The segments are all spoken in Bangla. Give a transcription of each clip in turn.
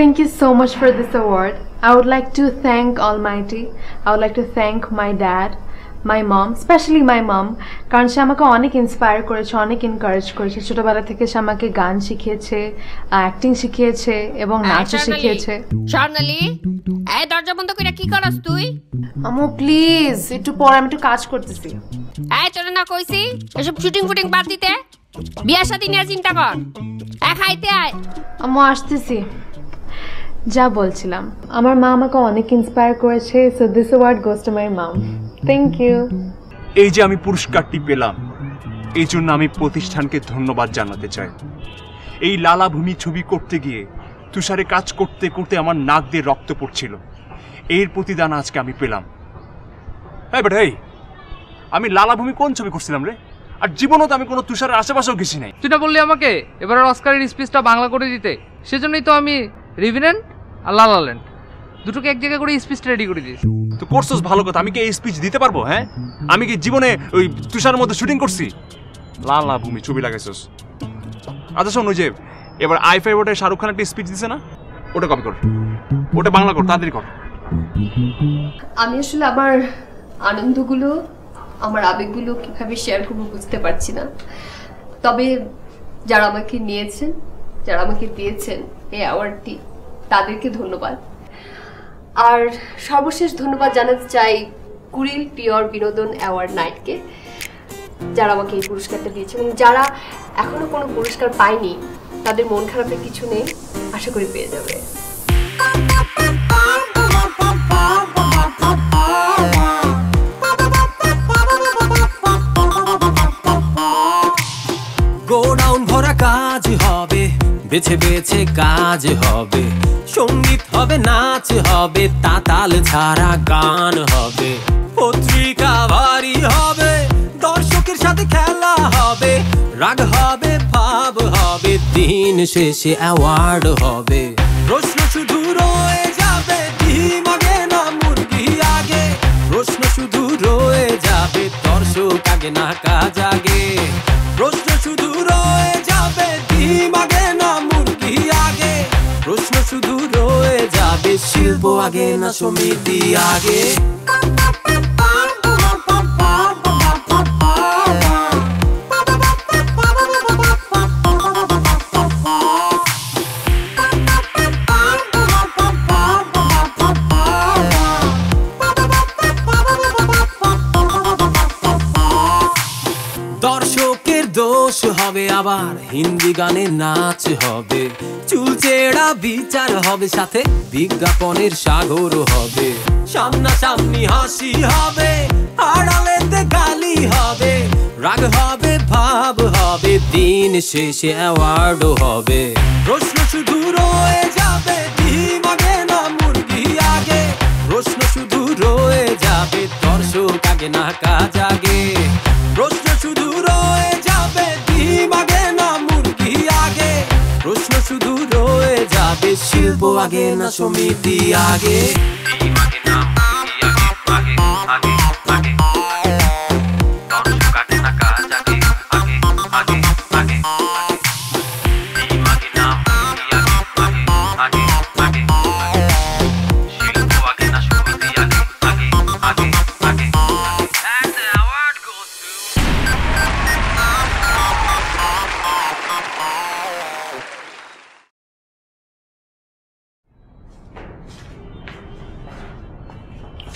Thank you so much for this award. I would like to thank Almighty. I would like to thank my dad, my mom, especially my mom, কারণ সে আমাকে অনেক ইন্সপায়ার করেছে, অনেক এনকারেজ করেছে। ছোটবেলা থেকে সে আমাকে গান শিখিয়েছে, অ্যাক্টিং শিখিয়েছে এবং নাচও শিখিয়েছে। স্বর্ণালী, এই দরজা বন্ধ করে কি করছ তুই? আম্মু প্লিজ, একটু পরে আমি একটু কাজ করতেছি। এই চলে না কইছি, এসব শুটিং ফুটিং বাদ দিতে। বিয়ার সাথে নিয়ে চিন্তা কর। খাইতে আয়। আম্মু আসতেছি। যা বলছিলাম, আমার মা আমাকে অনেক ইন্সপায়ার করেছে, so this award goes to my mom. Thank you. এই যে আমি পুরস্কারটি পেলাম, এই জন্য আমি প্রতিষ্ঠানকে ধন্যবাদ জানাতে চাই। এই লালাভূমি ছবি করতে গিয়ে তুষারে কাজ করতে করতে আমার নাক দিয়ে রক্ত পড়ছিল, এর প্রতিদান আজকে আমি পেলাম। এই আমি লালাভূমি কোন ছবি করছিলাম রে? আর জীবনও তো আমি কোনো তুষারের আশেপাশেও গেছি নাই। তুই না বললি আমাকে এবারের অস্কারের স্পিচটা বাংলা করে দিতে, সেজন্যই তো আমি রিভিনেন্ট আর লা লা ল্যান্ড দুটোকে এক জায়গায় করে স্পিচটা রেডি করে দিয়েছি। তো করছস ভালো কথা, আমি কি এই স্পিচ দিতে পারবো? হ্যাঁ, আমি কি জীবনে ওই তুষারের মধ্যে শুটিং করছি? লালাভূমি ছবি লাগাইছস। আচ্ছা শোন, ওই যে এবার আই5 ওটা শাহরুখ খান একটা স্পিচ দিছে না, ওটা কপি কর, ওটা বাংলা কর, তাড়াতাড়ি কর। আমি আসলে আমার আনন্দগুলো, আমার আবেগগুলো কিভাবে শেয়ার করবো বুঝতে পারছি না। তবে যারা আমাকে নিয়েছেন, যারা আমাকে দিয়েছেন এই অ্যাওয়ার্ডটি, তাদেরকে ধন্যবাদ। আর সর্বশেষ ধন্যবাদ জানাতে চাই কুড়িল পিওর বিনোদন অ্যাওয়ার্ড নাইটকে, যারা আমাকে এই পুরস্কারটা দিয়েছে। এবং যারা এখনো কোনো পুরস্কার পায়নি, তাদের মন খারাপের কিছু নেই, আশা করি পেয়ে যাবে। গোডাউন ভরা কাজ হবে, বেছে বেছে কাজ হবে, সঙ্গীত হবে, নাচ হবে, তাতাল ছাড়া গান হবে, পত্রিকা ভারী হবে, দর্শকের সাথে খেলা হবে, রাগ হবে, ভাব হবে, দিন শেষে অ্যাওয়ার্ড হবে। প্রশ্ন শুধু রয়ে যাবে, ডিম আগে না মুরগি আগে, প্রশ্ন শুধু রয়ে যাবে, দর্শক আগে না কাজ আগে, প্রশ্ন শুধু রয়ে যাবে, ডিম আগে না মুরগি আগে, প্রশ্ন শুধু রয়ে যাবে, শিল্প আগে না সমিতি আগে। দর্শকের দোষ হবে, আবার হিন্দি গানে নাচ হবে, চুলচেরা বিচার হবে, সাথে বিজ্ঞাপনের সাগর হবে, সামনাসামনি হাসি হবে, আড়ালেতে গালি হবে, রাগ হবে, ভাব হবে, দিন শেষে অ্যাওয়ার্ড হবে। প্রশ্ন শুধু রয়ে যাবে, ডিম আগে না মুরগি আগে, প্রশ্ন শুধু রয়ে যাবে, দর্শক আগে না কাজ আগে, প্রশ্ন শুধু রয়ে যাবে, ডিম আগে না মুরগি আগে, প্রশ্ন শুধু রয়ে যাবে, শিল্প আগে না সমিতি আগে।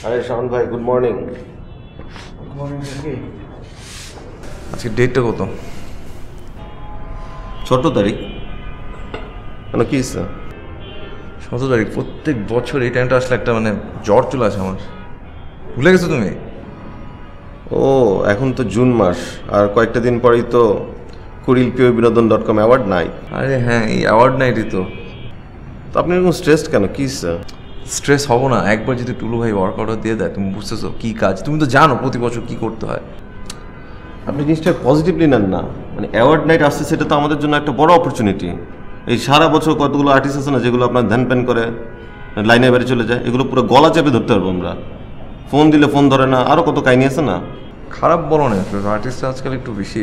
আরে শাওন ভাই, গুড মর্নিং। আজকে ডেটটা কত? 14 তারিখ। কেন, কি 17 তারিখ? প্রত্যেক বছর এই টাইমটা আসলে একটা মানে জ্বর চলে আসে আমার। ভুলে গেছো তুমি? ও, এখন তো জুন মাস, আর কয়েকটা দিন পরেই তো কুড়িল পিওর বিনোদন.com অ্যাওয়ার্ড নাইট। আরে হ্যাঁ, এই অ্যাওয়ার্ড নাইটই তো। আপনি এরকম স্ট্রেসড কেন, কি স্ট্রেস হবো না? একবার যদি টুলু ভাই ওয়ার্ক অর্ডার দিয়ে দেয়, তুমি বুঝতেছো কি কাজ? তুমি তো জানো প্রতি বছর কি করতে হয়। আপনি জিনিসটা পজিটিভলি নেন না। মানে অ্যাওয়ার্ড নাইট আসছে, সেটা তো আমাদের জন্য একটা বড় অপরচুনিটি। এই সারা বছর কতগুলো আর্টিস্ট আছে না, যেগুলো আপনার ধ্যান প্যান করে লাইনে বাইরে চলে যায়, এগুলো পুরো গলা চেপে ধরতে পারবো আমরা। ফোন দিলে ফোন ধরে না, আরও কত কাহিনী আছে না। খারাপ বলো না, আর্টিস্টরা আজকাল একটু বেশি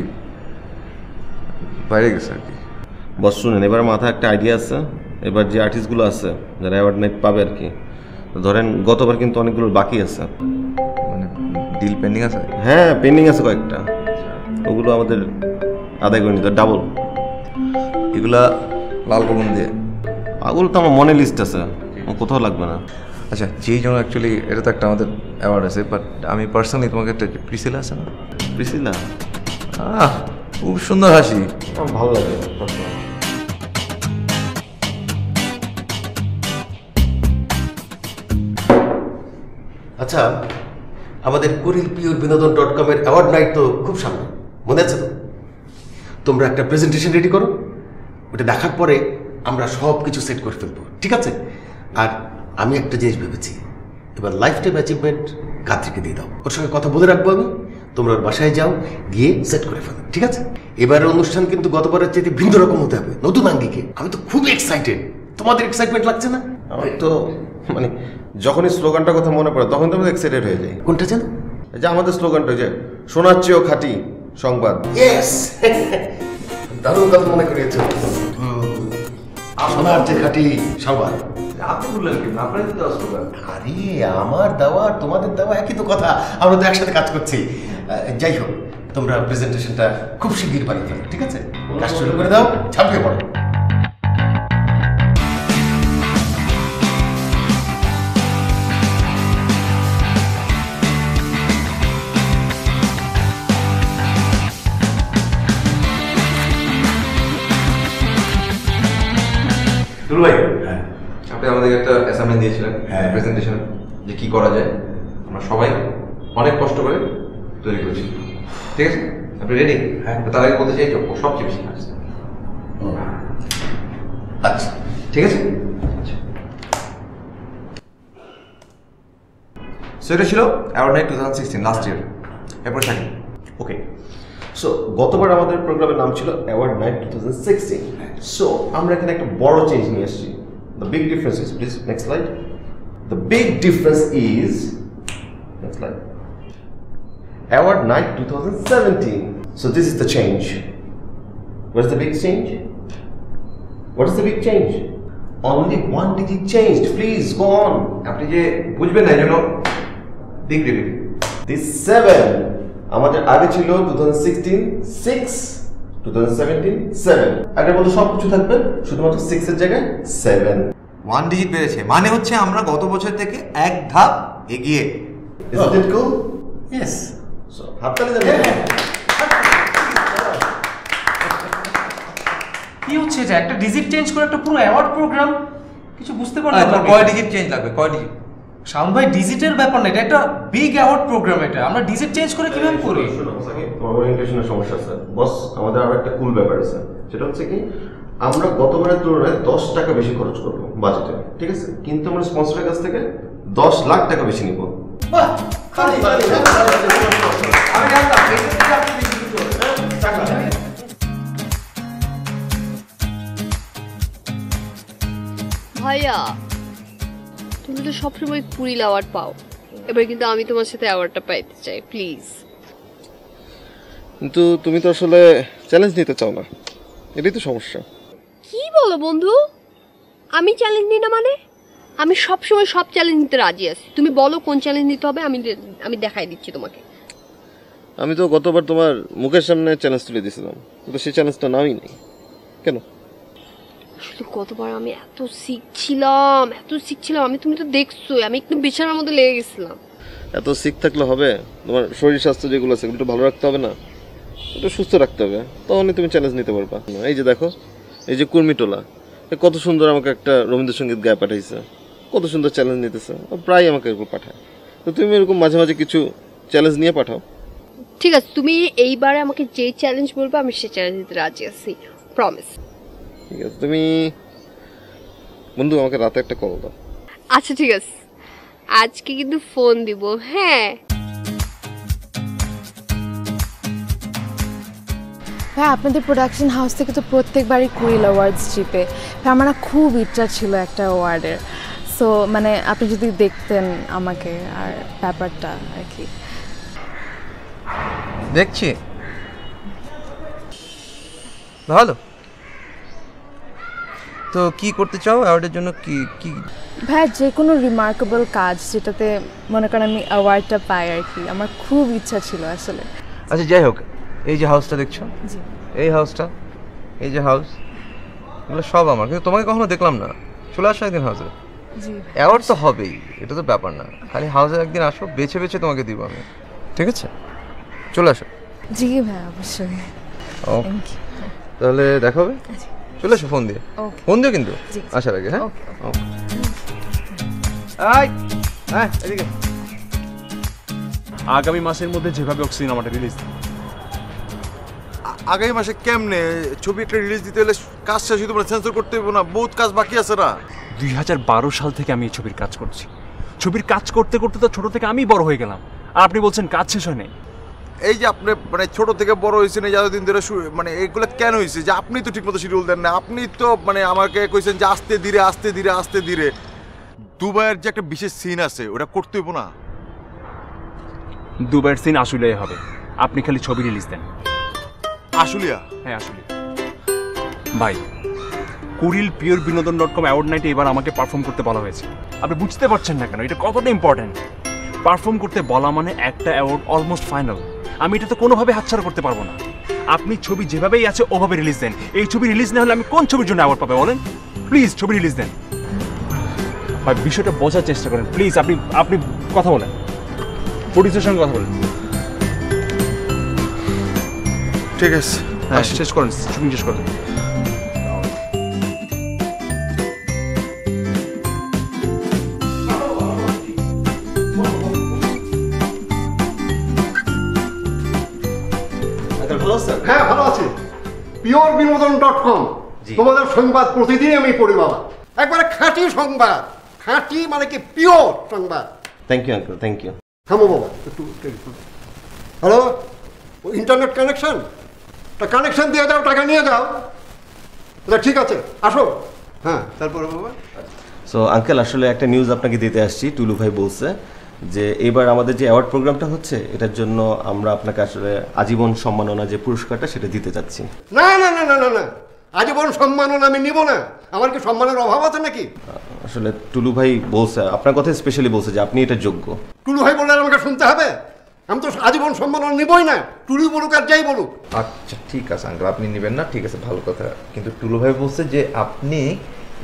বাইরে গেছে আর কি। বস শুনেন, এবার মাথায় একটা আইডিয়া আছে। এবার যে আর্টিস্টগুলো আছে যারা অ্যাওয়ার্ড নাইট পাবে আর কি, ধরেন গতবার কিন্তু অনেকগুলো বাকি আছে, মানে ডিল পেন্ডিং আছে। হ্যাঁ পেন্ডিং আছে কয়েকটা, ওগুলো আমাদের আদায় করে নিতে ডাবল। এগুলা লাল কলম দিয়ে, ওগুলো তো আমার মনে লিস্ট আছে, কোথাও লাগবে না। আচ্ছা যেই জন্য অ্যাকচুয়ালি এটা তো একটা আমাদের অ্যাওয়ার্ড আছে, বাট আমি পার্সোনালি তোমাকে একটা প্রিসিলা আছে না, প্রিসিলা খুব সুন্দর হাসি, আমার ভালো লাগে। আচ্ছা আমাদের কুরিল পিওর বিনোদন .com এর অ্যাওয়ার্ড নাইট তো খুব সামনে, মনে আছে তো? তোমরা একটা প্রেজেন্টেশন রেডি করো, ওটা দেখার পরে আমরা সব কিছু সেট করে ফেলবো, ঠিক আছে? আর আমি একটা জিনিস ভেবেছি, এবার লাইফ টাইম অ্যাচিভমেন্ট গাত্রীকে দিয়ে দাও, ওর সঙ্গে কথা বলে রাখবো আমি, তোমরা ওর বাসায় যাও, গিয়ে সেট করে ফেলো, ঠিক আছে? এবারের অনুষ্ঠান কিন্তু গতবারের চাইতে ভিন্ন রকম হতে হবে, নতুন আঙ্গিকে। আমি তো খুব এক্সাইটেড, তোমাদের এক্সাইটমেন্ট লাগছে না? আমার তো মানে যখনই স্লোগানটার কথা মনে পড়ে তখন তো আমি এক্সাইটেড হয়ে যাই। কোনটা জানো? যে আমাদের স্লোগানটা যে শোনার চেয়েও খাঁটি সংবাদ। ইয়েস, দারুণ কথা মনে করিয়েছ, শোনার চেয়ে খাঁটি সংবাদ। আপনি বললেন কি আপনার তো দেওয়া স্লোগান? আরে আমার দেওয়া তোমাদের দেওয়া একই তো কথা, আমরা তো একসাথে কাজ করছি। যাই হোক, তোমরা প্রেজেন্টেশনটা খুব শিগগির বানিয়ে ফেলো, ঠিক আছে? কাজ শুরু করে দাও, ছাপিয়ে পড়ো। দুলু ভাই, আপনি আমাদেরকে একটা অ্যাসাইনমেন্ট দিয়েছিলেন প্রেজেন্টেশন, যে কি করা যায়, আমরা সবাই অনেক কষ্ট করে তৈরি করেছি, ঠিক আছে? আপনি রেডি? হ্যাঁ। তার আগে বলতে চাই যে সবচেয়ে বেশি কাজ। আচ্ছা ঠিক আছে। সো এটা ছিল অ্যাওয়ার্ড নাইট 2016 লাস্ট ইয়ার। এরপর থাকি ওকে, সো গতবার আমাদের প্রোগ্রামের নাম ছিল অ্যাওয়ার্ড নাইট 2016। সো আমরা এখানে একটা বড় চেঞ্জ নিয়ে এসেছি। The big difference is, please next slide. The big difference is, next slide, award night 2017। So this is the change. What is the big change? What is the big change? Only one digit changed. Please go on. আপনি যে বুঝবেন না এই জন্য বিগ রিভিউ। This 7 আমাদের আগে ছিল 2016 6, 2017 7। আগের মতো সব কিছু থাকবে, শুধুমাত্র 6 এর জায়গায় 7। 1 ডিজিট বেড়েছে, মানে হচ্ছে আমরা গত বছর থেকে এক ধাপ এগিয়ে। Isn't it cool? Yes. So হাততালি দেন। কি হচ্ছে এটা? একটা ডিজিট চেঞ্জ করে একটা পুরো অ্যাওয়ার্ড প্রোগ্রাম, কিছু বুঝতে পারলাম না। কয় ডিজিট চেঞ্জ লাগবে? কয় ডিজিট? শাওন ভাই, ডিজিটের ব্যাপার না, এটা একটা বিগ অ্যাওয়ার্ড প্রোগ্রাম, এটা আমরা ডিজিট চেঞ্জ করে কিভাবে করি? তোমার ওরিয়েন্টেশনের সমস্যা আছে বস। আমাদের আরো একটা কুল ব্যাপার আছে, সেটা হচ্ছে কি আমরা গতবারের তুলনায় 10 টাকা বেশি খরচ করবো বাজেটে, ঠিক আছে? কিন্তু আমরা স্পন্সরের কাছ থেকে 10 লাখ টাকা বেশি নিব। বাহ, খালি খালি আমি জানতাম এই যে আপনি বেশি কিছু টাকা। ভাইয়া, তুমি তো সবসময় কুড়িল অ্যাওয়ার্ড পাও, এবার কিন্তু আমি তোমার সাথে অ্যাওয়ার্ডটা পাইতে চাই, প্লিজ। কিন্তু তুমি তো আসলে চ্যালেঞ্জ নিতে চাও না, এটাই তো সমস্যা। কি বলো বন্ধু? আমি চ্যালেঞ্জ নিই না মানে? আমি সবসময় সব চ্যালেঞ্জ নিতে রাজি আছি। তুমি বলো কোন চ্যালেঞ্জ নিতে হবে, আমি দেখাই দিচ্ছি তোমাকে। আমি তো গতবার তোমার মুখের সামনে চ্যালেঞ্জ তুলে দিয়েছিলাম, কিন্তু সেই চ্যালেঞ্জটা নামই নেই কেন? শুধু গতবার আমি এত শিখছিলাম, আমি, তুমি তো দেখছো আমি একটু বিছানার মধ্যে লেগে গেছিলাম। এত শিখ থাকলে হবে? তোমার শরীর স্বাস্থ্য যেগুলো আছে সেগুলো ভালো রাখতে হবে না? একটু সুস্থ রাখতে হবে, তখনই তুমি চ্যালেঞ্জ নিতে পারবা। এই যে দেখো, এই যে কুর্মিটোলা, কত সুন্দর আমাকে একটা রবীন্দ্রসঙ্গীত গায়ে পাঠাইছে, কত সুন্দর চ্যালেঞ্জ নিতেছে, প্রায় আমাকে এরকম পাঠায়। তো তুমি এরকম মাঝে মাঝে কিছু চ্যালেঞ্জ নিয়ে পাঠাও। ঠিক আছে, তুমি এইবারে আমাকে যে চ্যালেঞ্জ বলবে আমি সেই চ্যালেঞ্জ নিতে রাজি আছি, প্রমিস। ঠিক আছে, তুমি বন্ধু আমাকে রাতে একটা কল দাও। আচ্ছা ঠিক আছে, আজকে কিন্তু ফোন দিব। হ্যাঁ ভাই, আপনাদের প্রোডাকশন হাউস থেকে তো প্রত্যেকবারই কুড়িল অ্যাওয়ার্ডস জিতে। আমার না খুব ইচ্ছা ছিল একটা অ্যাওয়ার্ডের। সো মানে আপনি যদি দেখতেন আমাকে আর ব্যাপারটা আর কি। দেখছি ভালো। তো কি করতে চাও অ্যাওয়ার্ডের জন্য? কি কি ভাই যে কোনো রিমার্কেবল কাজ যেটাতে মনে করেন আমি অ্যাওয়ার্ডটা পাই আর কি, আমার খুব ইচ্ছা ছিল আসলে। আচ্ছা যাই হোক, এই যে হাউসটা দেখছো, জি এই হাউসটা, এই যে হাউস, এগুলো সব আমার, কিন্তু তোমাকে কখনো দেখলাম না। চলে আসো একদিন হাউসে। জি অ্যাওয়ার্ড তো হবেই, এটা তো ব্যাপার না, খালি হাউসে একদিন আসো, বেছে বেছে তোমাকে দিব আমি, ঠিক আছে? চলে আসো। জি ভাই অবশ্যই। ও তাহলে দেখা হবে, চলে আসো ফোন দিয়ে, ফোন দিও কিন্তু আসার আগে। হ্যাঁ হ্যাঁ এদিকে। আগামী মাসের মধ্যে যেভাবে অক্সিজেন আমাদের রিলিজ। আগামী মাসে কেমনে? ছবি একটা রিলিজ দিতে হলে কাজ শেষ হইতে পারে, সেন্সর করতে হবে না, বহুত কাজ বাকি আছে না। 2012 সাল থেকে আমি এই ছবির কাজ করছি। ছবির কাজ করতে করতে তো ছোট থেকে আমি বড় হয়ে গেলাম, আর আপনি বলছেন কাজ শেষ হয় নাই। এই যে আপনি মানে ছোট থেকে বড় হয়েছেন এই যতদিন ধরে, মানে এগুলো কেন হয়েছে? যে আপনি তো ঠিকমতো শিডিউল দেন না, আপনি তো মানে আমাকে কইছেন যে আস্তে ধীরে আস্তে ধীরে আস্তে ধীরে। দুবাইয়ের যে একটা বিশেষ সিন আছে ওটা করতে হইব না? দুবাইয়ের সিন আসলে হবে, আপনি খালি ছবি রিলিজ দেন। আসলিয়া? হ্যাঁ আসলে। ভাই কুরিল পিওর বিনোদন.com অ্যাওয়ার্ড নাইটে এবার আমাকে পারফর্ম করতে বলা হয়েছে। আপনি বুঝতে পারছেন না কেন এটা কতটা ইম্পর্টেন্ট? পারফর্ম করতে বলা মানে একটা অ্যাওয়ার্ড অলমোস্ট ফাইনাল। আমি এটা তো কোনোভাবে হাতছাড়া করতে পারবো না। আপনি ছবি যেভাবেই আছে ওভাবে রিলিজ দেন। এই ছবি রিলিজ না হলে আমি কোন ছবির জন্য অ্যাওয়ার্ড পাবো বলেন? প্লিজ ছবি রিলিজ দেন ভাই, বিষয়টা বোঝার চেষ্টা করেন প্লিজ। আপনি কথা বলেন, প্রডিউসারের সঙ্গে কথা বলেন। ঠিক আছে, হ্যাঁ শেষ করেন, শুটিং শেষ করেন। হ্যাঁ ভালো আছি। পিওর বিনোদন.com তোমাদের সংবাদ প্রতিদিন আমি পড়ি বাবা, একবারে খাঁটি সংবাদ, খাঁটি মানে কি পিওর সংবাদ। Thank you uncle, thank you. থামো বাবা একটু। Hello, internet connection? তা কানেকশন দিয়ে যাও, টাকা নিয়ে যাও। ঠিক আছে আসো। হ্যাঁ তারপরে বাবা। সো আঙ্কেল আসলে একটা নিউজ আপনাকে দিতে আসছি। টুলু ভাই বলছে যে এবার আমাদের যে অ্যাওয়ার্ড প্রোগ্রামটা হচ্ছে এটার জন্য আমরা আপনাকে আসলে আজীবন সম্মাননা যে পুরস্কারটা সেটা দিতে চাচ্ছি। না না না না না না, আজীবন সম্মাননা আমি নিব না। আমার কি সম্মানের অভাব আছে নাকি? আসলে টুলু ভাই বলছে, আপনার কথা স্পেশালি বলছে যে আপনি এটা যোগ্য। টুলু ভাই বললে আমাকে শুনতে হবে? আমি তো আজীবন সম্মাননা নিবই না, টুলু বলুক আর যাই বলুক। আচ্ছা ঠিক আছে আঙ্কেল, আপনি নেবেন না, ঠিক আছে ভালো কথা। কিন্তু টুলু ভাই বলছে যে আপনি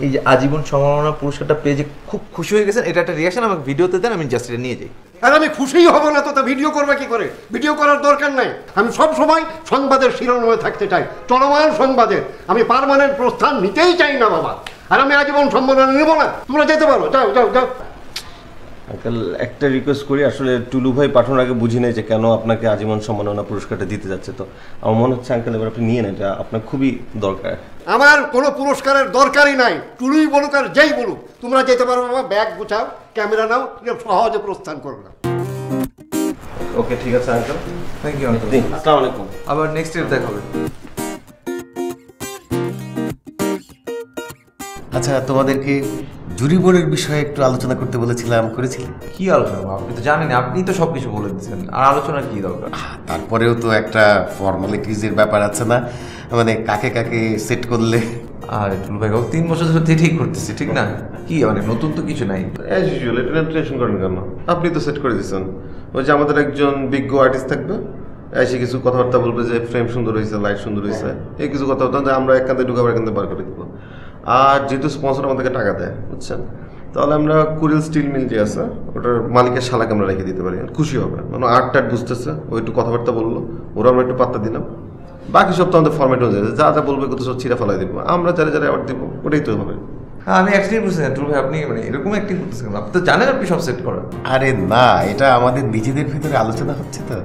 এই যে আজীবন সম্মাননা পুরস্কারটা পেয়ে যে খুব খুশি হয়ে গেছেন, এটা একটা রিয়াকশন আমাকে ভিডিওতে দেন, আমি জাস্ট এটা নিয়ে যাই। আর আমি খুশিই হব না তো, তা ভিডিও করবে কি করে? ভিডিও করার দরকার নাই। আমি সব সময় সংবাদের শিরোনামে থাকতে চাই, চলমান সংবাদের। আমি পার্মানেন্ট প্রস্থান নিতেই চাই না বাবা, আর আমি আজীবন সম্মাননা নেব না। তোমরা যেতে পারো, যাও যাও যাও। আঙ্কেল একটা রিকোয়েস্ট করি, আসলে টুলু ভাই পাঠানোর আগে বুঝি নাই যে কেন আপনাকে আজীবন সম্মাননা পুরস্কারটা দিতে যাচ্ছে। তো আমার মনে হচ্ছে আঙ্কেল এবার আপনি নিয়ে নেন, এটা আপনার খুবই দরকার। আমার কোনো পুরস্কারের দরকারই নাই, টুলুই বলুক আর যেই বলুক। তোমরা যেতে পারো বাবা, ব্যাগ গুছাও, ক্যামেরা নাও, সহজে প্রস্থান করলাম। ওকে ঠিক আছে আঙ্কেল, থ্যাংক ইউ আঙ্কেল। আসসালামু আলাইকুম। আবার নেক্সট ইয়ার দেখা হবে। আচ্ছা তোমাদেরকে জুরি বোর্ডের বিষয়ে একটু আলোচনা করতে বলেছিলাম, করেছিলেন? কি আলোচনা? আপনি তো জানেন, আপনি তো সবকিছু বলে দিচ্ছেন, আর আলোচনার কি দরকার? তারপরেও তো একটা ফর্মালিটিজের ব্যাপার আছে না, মানে কাকে কাকে সেট করলে। আর টুলু ভাই 3 বছর ধরে ঠিক করতেছি, ঠিক না? কি মানে নতুন তো কিছু নাই। অ্যাজ ইউজুয়াল, এটা টেনশন করেন কেন? আপনি তো সেট করে দিচ্ছেন। ওই যে আমাদের একজন বিজ্ঞ আর্টিস্ট থাকবে, এসে কিছু কথাবার্তা বলবে যে ফ্রেম সুন্দর হয়েছে, লাইট সুন্দর হয়েছে, এই কিছু কথাবার্তা আমরা এক কান্দে ঢুকাবার কান্দে বার করে দেবো। আর যেহেতু স্পন্সর আমাদেরকে টাকা দেয়, বুঝছেন, তাহলে আমরা কুরিল স্টিল মিল যে আছে ওটার মালিকের শালাকে আমরা রেখে দিতে পারি, খুশি হবে। মানে আর্ট টার্ট বুঝতেছে, ও একটু কথাবার্তা বললো, ওরা আমরা একটু পাত্তা দিলাম। বাকি সব তো আমাদের ফর্মেট অনুযায়ী যা যা বলবে কত সব ছিঁড়া ফেলাই দিব, আমরা যারা যারা অ্যাওয়ার্ড দিব ওটাই তো হবে। হ্যাঁ আমি অ্যাক্টিং করছি না টুলু ভাই, আপনি মানে এরকম অ্যাক্টিং করতেছেন, আপনি তো জানেন আপনি সব সেট করেন। আরে না, এটা আমাদের নিজেদের ভিতরে আলোচনা হচ্ছে তো,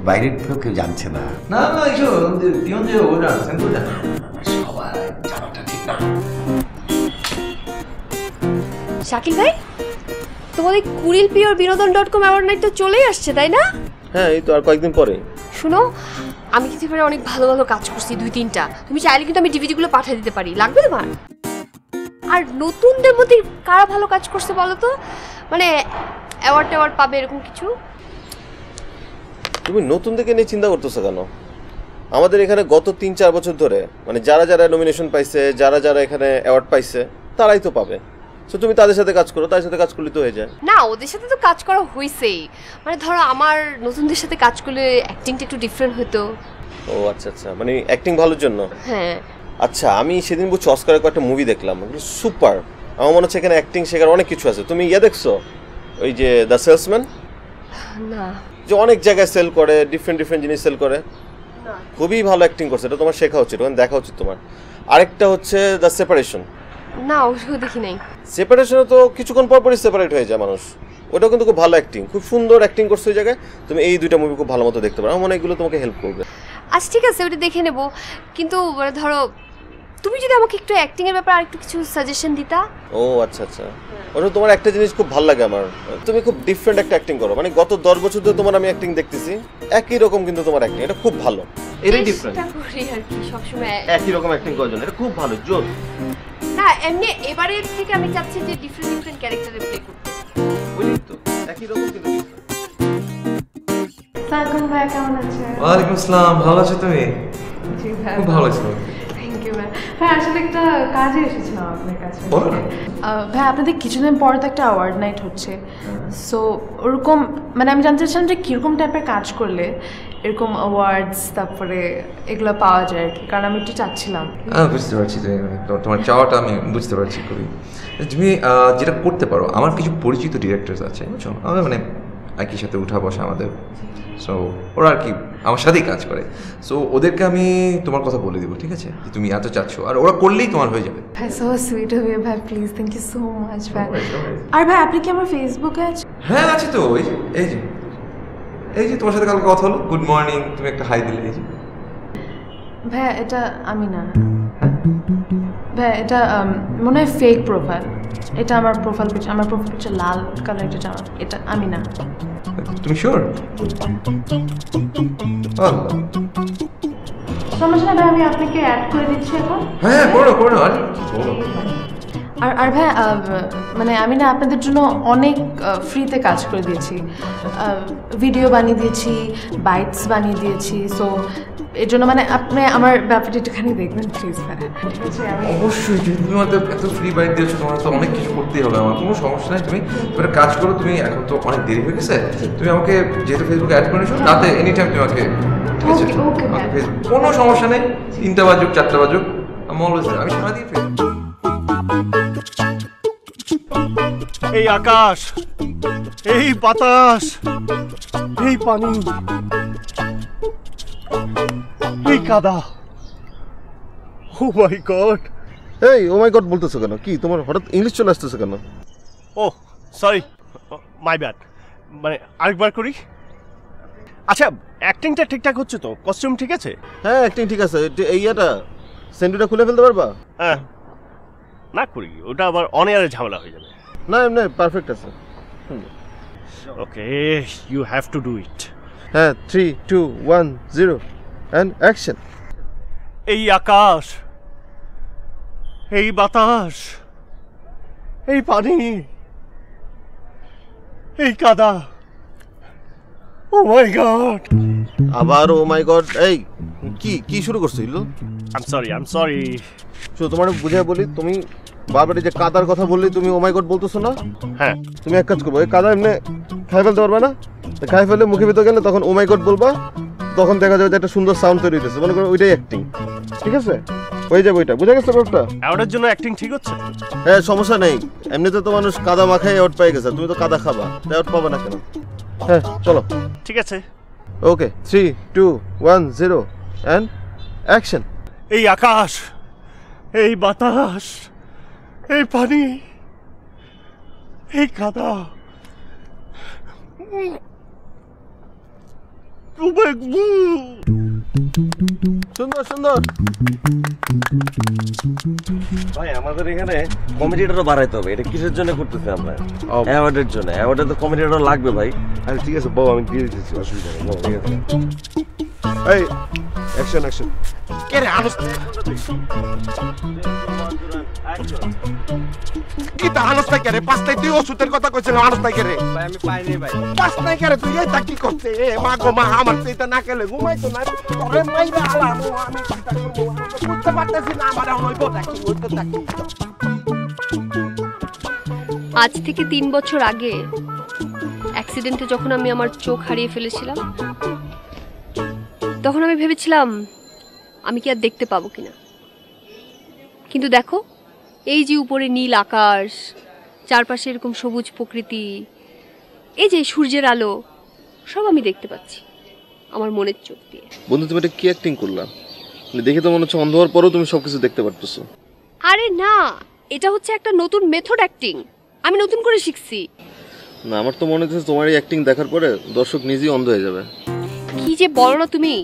বাইরের কেউ জানছে না। না না এইসব পিয়ন যে ওটা সেন্টার জানে সবাই জানাটা ঠিক না। শাকিল ভাই, তোমাদের কুরিল পিওর বিনোদন.com অ্যাওয়ার্ড নাইট তো চলেই আসছে তাই না? হ্যাঁ এই তো আর কয়েকদিন পরে। শুনো, আমি কিন্তু এবারে অনেক ভালো ভালো কাজ করছি, 2-3টা। তুমি চাইলে কিন্তু আমি ডিভিডিগুলো পাঠিয়ে দিতে পারি, লাগবে তোমার? আর নতুনদের মধ্যে কারা ভালো কাজ করছে বলো তো, মানে অ্যাওয়ার্ড পাবে এরকম কিছু? তুমি নতুন থেকে নিয়ে চিন্তা করতেছো কেন? আমাদের এখানে গত 3-4 বছর ধরে মানে যারা যারা নমিনেশন পাইছে, যারা যারা এখানে অ্যাওয়ার্ড পাইছে তারাই তো পাবে। সো তুমি তাদের সাথে কাজ করো, তাদের সাথে কাজ করলে তো হয়ে যায়। না, ওদের সাথে তো কাজ করা হয়েছেই, মানে ধরো আমার নতুনদের সাথে কাজ করলে অ্যাক্টিংটা একটু ডিফারেন্ট হতো। ও আচ্ছা আচ্ছা, মানে অ্যাক্টিং ভালোর জন্য। হ্যাঁ। আচ্ছা, আমি সেদিন বুঝছি অস্কারের একটা মুভি দেখলাম, সুপার। আমার মনে হচ্ছে এখানে অ্যাক্টিং শেখার অনেক কিছু আছে। তুমি দেখছো ওই যে দ্য সেলসম্যান? না। যে অনেক জায়গায় সেল করে, ডিফারেন্ট ডিফারেন্ট জিনিস সেল করে, খুবই ভালো অ্যাক্টিং করছে, এটা তোমার শেখা উচিত, ওখানে দেখা উচিত তোমার। আরেকটা হচ্ছে দ্য সেপারেশন। না, ওটাও দেখি নাই। সেপারেশনে তো কিছুক্ষণ পর পরই সেপারেট হয়ে যায় মানুষ, ওটাও কিন্তু খুব ভালো অ্যাক্টিং, খুব সুন্দর অ্যাক্টিং করছে ওই জায়গায়। তুমি এই দুইটা মুভি খুব ভালো মতো দেখতে পারো, আমার মনে হয় এগুলো তোমাকে হেল্প করবে। আচ্ছা ঠিক আছে, ওটা দেখে নেব, কিন্তু মানে ধরো তুমি যদি আমাকে একটু অ্যাক্টিং এর ব্যাপারে আরেকটু কিছু সাজেশন দিতা। ও আচ্ছা আচ্ছা, ওটা তোমার একটা জিনিস খুব ভালো লাগে আমার, তুমি খুব ডিফারেন্ট একটা অ্যাক্টিং করো, মানে গত 10 বছর ধরে তোমার আমি অ্যাক্টিং দেখতেছি একই রকম, কিন্তু তোমার অ্যাক্টিং এটা খুব ভালো, এটাই ডিফারেন্ট। চেষ্টা করি আর কি সবসময় একই রকম অ্যাক্টিং করার জন্য, এটা খুব ভালো জোর। না এমনি এবারে থেকে আমি চাচ্ছি যে ডিফারেন্ট ডিফারেন্ট ক্যারেক্টারে প্লে করতে। বুঝলি তো, একই রকম কিন্তু ডিফারেন্ট। সাইকুল ভাই কেমন আছেন? ওয়ালাইকুম আসসালাম, ভালো আছো তুমি? জি ভাই, খুব ভালো আছি। থ্যাংক ইউ ভাই। ভাই আসলে একটা কাজে এসেছিলাম আপনার কাছে। বলো না। ভাই আপনাদের কিছুদিন পর তো একটা অ্যাওয়ার্ড নাইট হচ্ছে, সো ওরকম মানে আমি জানতে চাচ্ছিলাম যে কীরকম টাইপের কাজ করলে এরকম অ্যাওয়ার্ডস তারপরে এগুলো পাওয়া যায় আর কি, কারণ আমি একটু চাচ্ছিলাম। বুঝতে পারছি, তোমার চাওয়াটা আমি বুঝতে পারছি খুবই। তুমি যেটা করতে পারো, আমার কিছু পরিচিত ডিরেক্টরস আছে বুঝছো, আমাদের মানে একই সাথে উঠা বসা আমাদের, সো ওরা আর কি আমার সাথেই কাজ করে, সো ওদেরকে আমি তোমার কথা বলে দেবো, ঠিক আছে, যে তুমি এত চাচ্ছ, আর ওরা করলেই তোমার হয়ে যাবে। ভাই সো সুইট অফ ইউ ভাই, please thank you so much ভাই। আর ভাই আপনি কি আমার ফেসবুকে আছে? হ্যাঁ আছে তো, এই যে তোমার সাথে কালকে কথা হলো, গুড মর্নিং, তুমি একটা হাই দিলে। এই যে ভাই এটা আমি না ভাই, এটা মনে হয় ফেক প্রোফাইল, এটা আমার প্রোফাইল পিকচার, আমার প্রোফাইল পিকচার লাল কালার, এটা আমি না। তুমি শিওর? সমস্যা ভাই, আমি আপনাকে অ্যাড করে দিচ্ছি এখন। হ্যাঁ করো। আর ভাই মানে আমি না আপনাদের জন্য অনেক ফ্রিতে কাজ করে দিয়েছি, ভিডিও বানিয়ে দিয়েছি, বাইটস বানিয়ে দিয়েছি, সো এর জন্য মানে আপনি আমার ব্যাপারটা একটুখানি দেখবেন প্লিজ ভাই, ঠিক আছে? অবশ্যই, যদি তুমি আমাদের এত ফ্রি বাইট দিয়েছো, তোমার তো অনেক কিছু করতেই হবে, আমার কোনো সমস্যা নেই। তুমি একটা কাজ করো, তুমি এখন তো অনেক দেরি হয়ে গেছে, তুমি আমাকে যেহেতু ফেসবুকে অ্যাড করে নিয়েছো, রাতে এনি টাইম তুমি আমাকে, ঠিক আছে? কোনো সমস্যা নেই, 3টা বাজুক 4টা বাজুক, আমি সারাদিন ফেসবুক। এই আকাশ, এই বাতাস, এই পানি, এই কাদা, ও মাই গড। এই ও মাই গড বলতেছো কেন? কি তোমার হঠাৎ ইংলিশ চলে আসতেছে কেন? ও সরি, মাই ব্যাড, মানে আরেকবার করি। আচ্ছা অ্যাক্টিংটা ঠিকঠাক হচ্ছে তো? কস্টিউম ঠিক আছে? হ্যাঁ অ্যাক্টিং ঠিক আছে। এইটা সেন্টুটা খুলে ফেলতে পারবা? হ্যাঁ না করি, ওটা আবার অন এয়ারে ঝামেলা হয়ে যাবে। না এমনি পারফেক্ট আছে। Okay, you have to do it. হ্যাঁ 3, 2, 1, 0 and অ্যাকশন। এই আকাশ, এই বাতাস, এই পানি, এই কাদা, ও মাই গড। আবার ও মাই গড। এই কি শুরু করছো ইল্লু? I am sorry. শুধু তোমার বুঝাই বলি, তুমি বারবার যে কাদার কথা বললি, তুমি ও মাই গড বলতেছো না? হ্যাঁ। তুমি এক কাজ করবো, এই কাদা এমনি খাই ফেলতে পারবে না? খাই ফেলে মুখে ভিতরে গেলে তখন ও মাই গড বলবা, তখন দেখা যাবে যে একটা সুন্দর সাউন্ড তৈরি হইতেছে, মনে করো ওইটাই অ্যাক্টিং, ঠিক আছে? হয়ে যাবে ওইটা, বুঝা গেছে ব্যাপারটা? অ্যাওয়ার্ডের জন্য অ্যাক্টিং ঠিক হচ্ছে? হ্যাঁ সমস্যা নেই, এমনিতে তো মানুষ কাদা মাখায় অ্যাওয়ার্ড পেয়ে গেছে, তুমি তো কাদা খাবা, অ্যাওয়ার্ড পাবে না কেন? হ্যাঁ চলো। ঠিক আছে। ওকে 3, 2, 1, 0 and অ্যাকশন। এই আকাশ, এই বাতাস, এই পানি, এই কাদা, সুন্দর সুন্দর। ভাই আমাদের এখানে কমেডিটারও বাড়াইতে হবে। এটা কিসের জন্য করতেছি আমরা? অ্যাওয়ার্ডের জন্য। অ্যাওয়ার্ডে তো কমেডিটারও লাগবে ভাই। আরে ঠিক আছে বাবু, আমি দিয়ে দিচ্ছি, অসুবিধা নেই। ঠিক আছে। এই অ্যাকশন। কে রে আনুস কি তা আনুস নাই কে রে? পাঁচটায় তুই ওষুধের কথা কইছিস, আনুস নাই কে রে? ভাই আমি পাইনি ভাই। পাঁচ নাই কে রে? তুই এটা কি করছে? এ মা গো মা, আমার তো এটা না খেলে ঘুমাইতো না। তোরে মাইরা আলাম আমি চিন্তা করবো, বুঝতে পারতেছি না আমার এখন ওইটা কি ওইটা কি। আজ থেকে 3 বছর আগে অ্যাক্সিডেন্টে যখন আমি আমার চোখ হারিয়ে ফেলেছিলাম, তখন আমি ভেবেছিলাম আমি কি আর দেখতে পাবো কিনা। কিন্তু দেখো, এই যে উপরে নীল আকাশ, চারপাশে এরকম সবুজ প্রকৃতি, এই যে সূর্যের আলো, সব আমি দেখতে পাচ্ছি আমার মনের চোখ দিয়ে। বন্ধু তুমি এটা কি অ্যাক্টিং করলা? দেখে তো মনে হচ্ছে অন্ধ হওয়ার পরেও তুমি সবকিছু দেখতে পারতেছো। আরে না, এটা হচ্ছে একটা নতুন মেথড অ্যাক্টিং, আমি নতুন করে শিখছি। না, আমার তো মনে হচ্ছে তোমার এই অ্যাক্টিং দেখার পরে দর্শক নিজেই অন্ধ হয়ে যাবে। কি যে বলো না তুমি,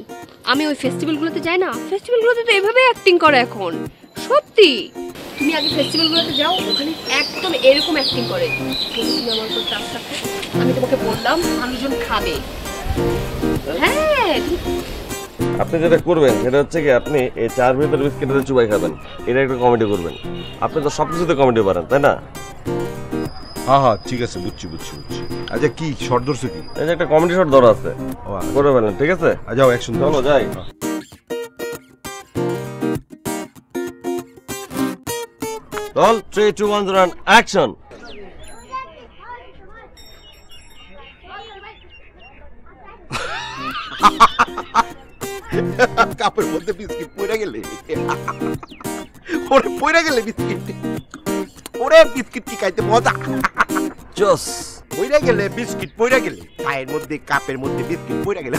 আমি ওই ফেস্টিভ্যালগুলোতে যাই না, ফেস্টিভ্যালগুলোতে তো এভাবেই অ্যাক্টিং করে এখন। সত্যি, তুমি আগে ফেস্টিভ্যালগুলোতে যাও, ওখানে একদম এরকম অ্যাক্টিং করে। তুমি আমার উপর ট্রাস্ট রাখো, আমি তোমাকে বললাম মানুষজন খাবে। হ্যাঁ, আপনি যেটা করবেন সেটা হচ্ছে কি, আপনি এই চার ভিতর বিস্কিটের চুবাই খাবেন, এটা একটা কমেডি করবেন। আপনি তো সব কিছুতে কমেডি পারেন, তাই না? হ্যাঁ হ্যাঁ ঠিক আছে, বুঝছি বুঝছি বুঝছি। আচ্ছা কি শর্ট ধরছো কি? এই যে একটা কমেডি শর্ট ধরা আছে, করে ফেলেন, ঠিক আছে? যাও অ্যাকশন, চলো যাই। All 3, 2, 1, 0, action! কাপের মধ্যে বিস্কিট পড়ে গেলে, ওরে পড়ে গেলে বিস্কিট, ওরে বিস্কিট কি খাইতে মজা। জোস পড়ে গেলে বিস্কিট পড়ে গেলে, পায়ের মধ্যে কাপের মধ্যে বিস্কিট পড়ে গেলে,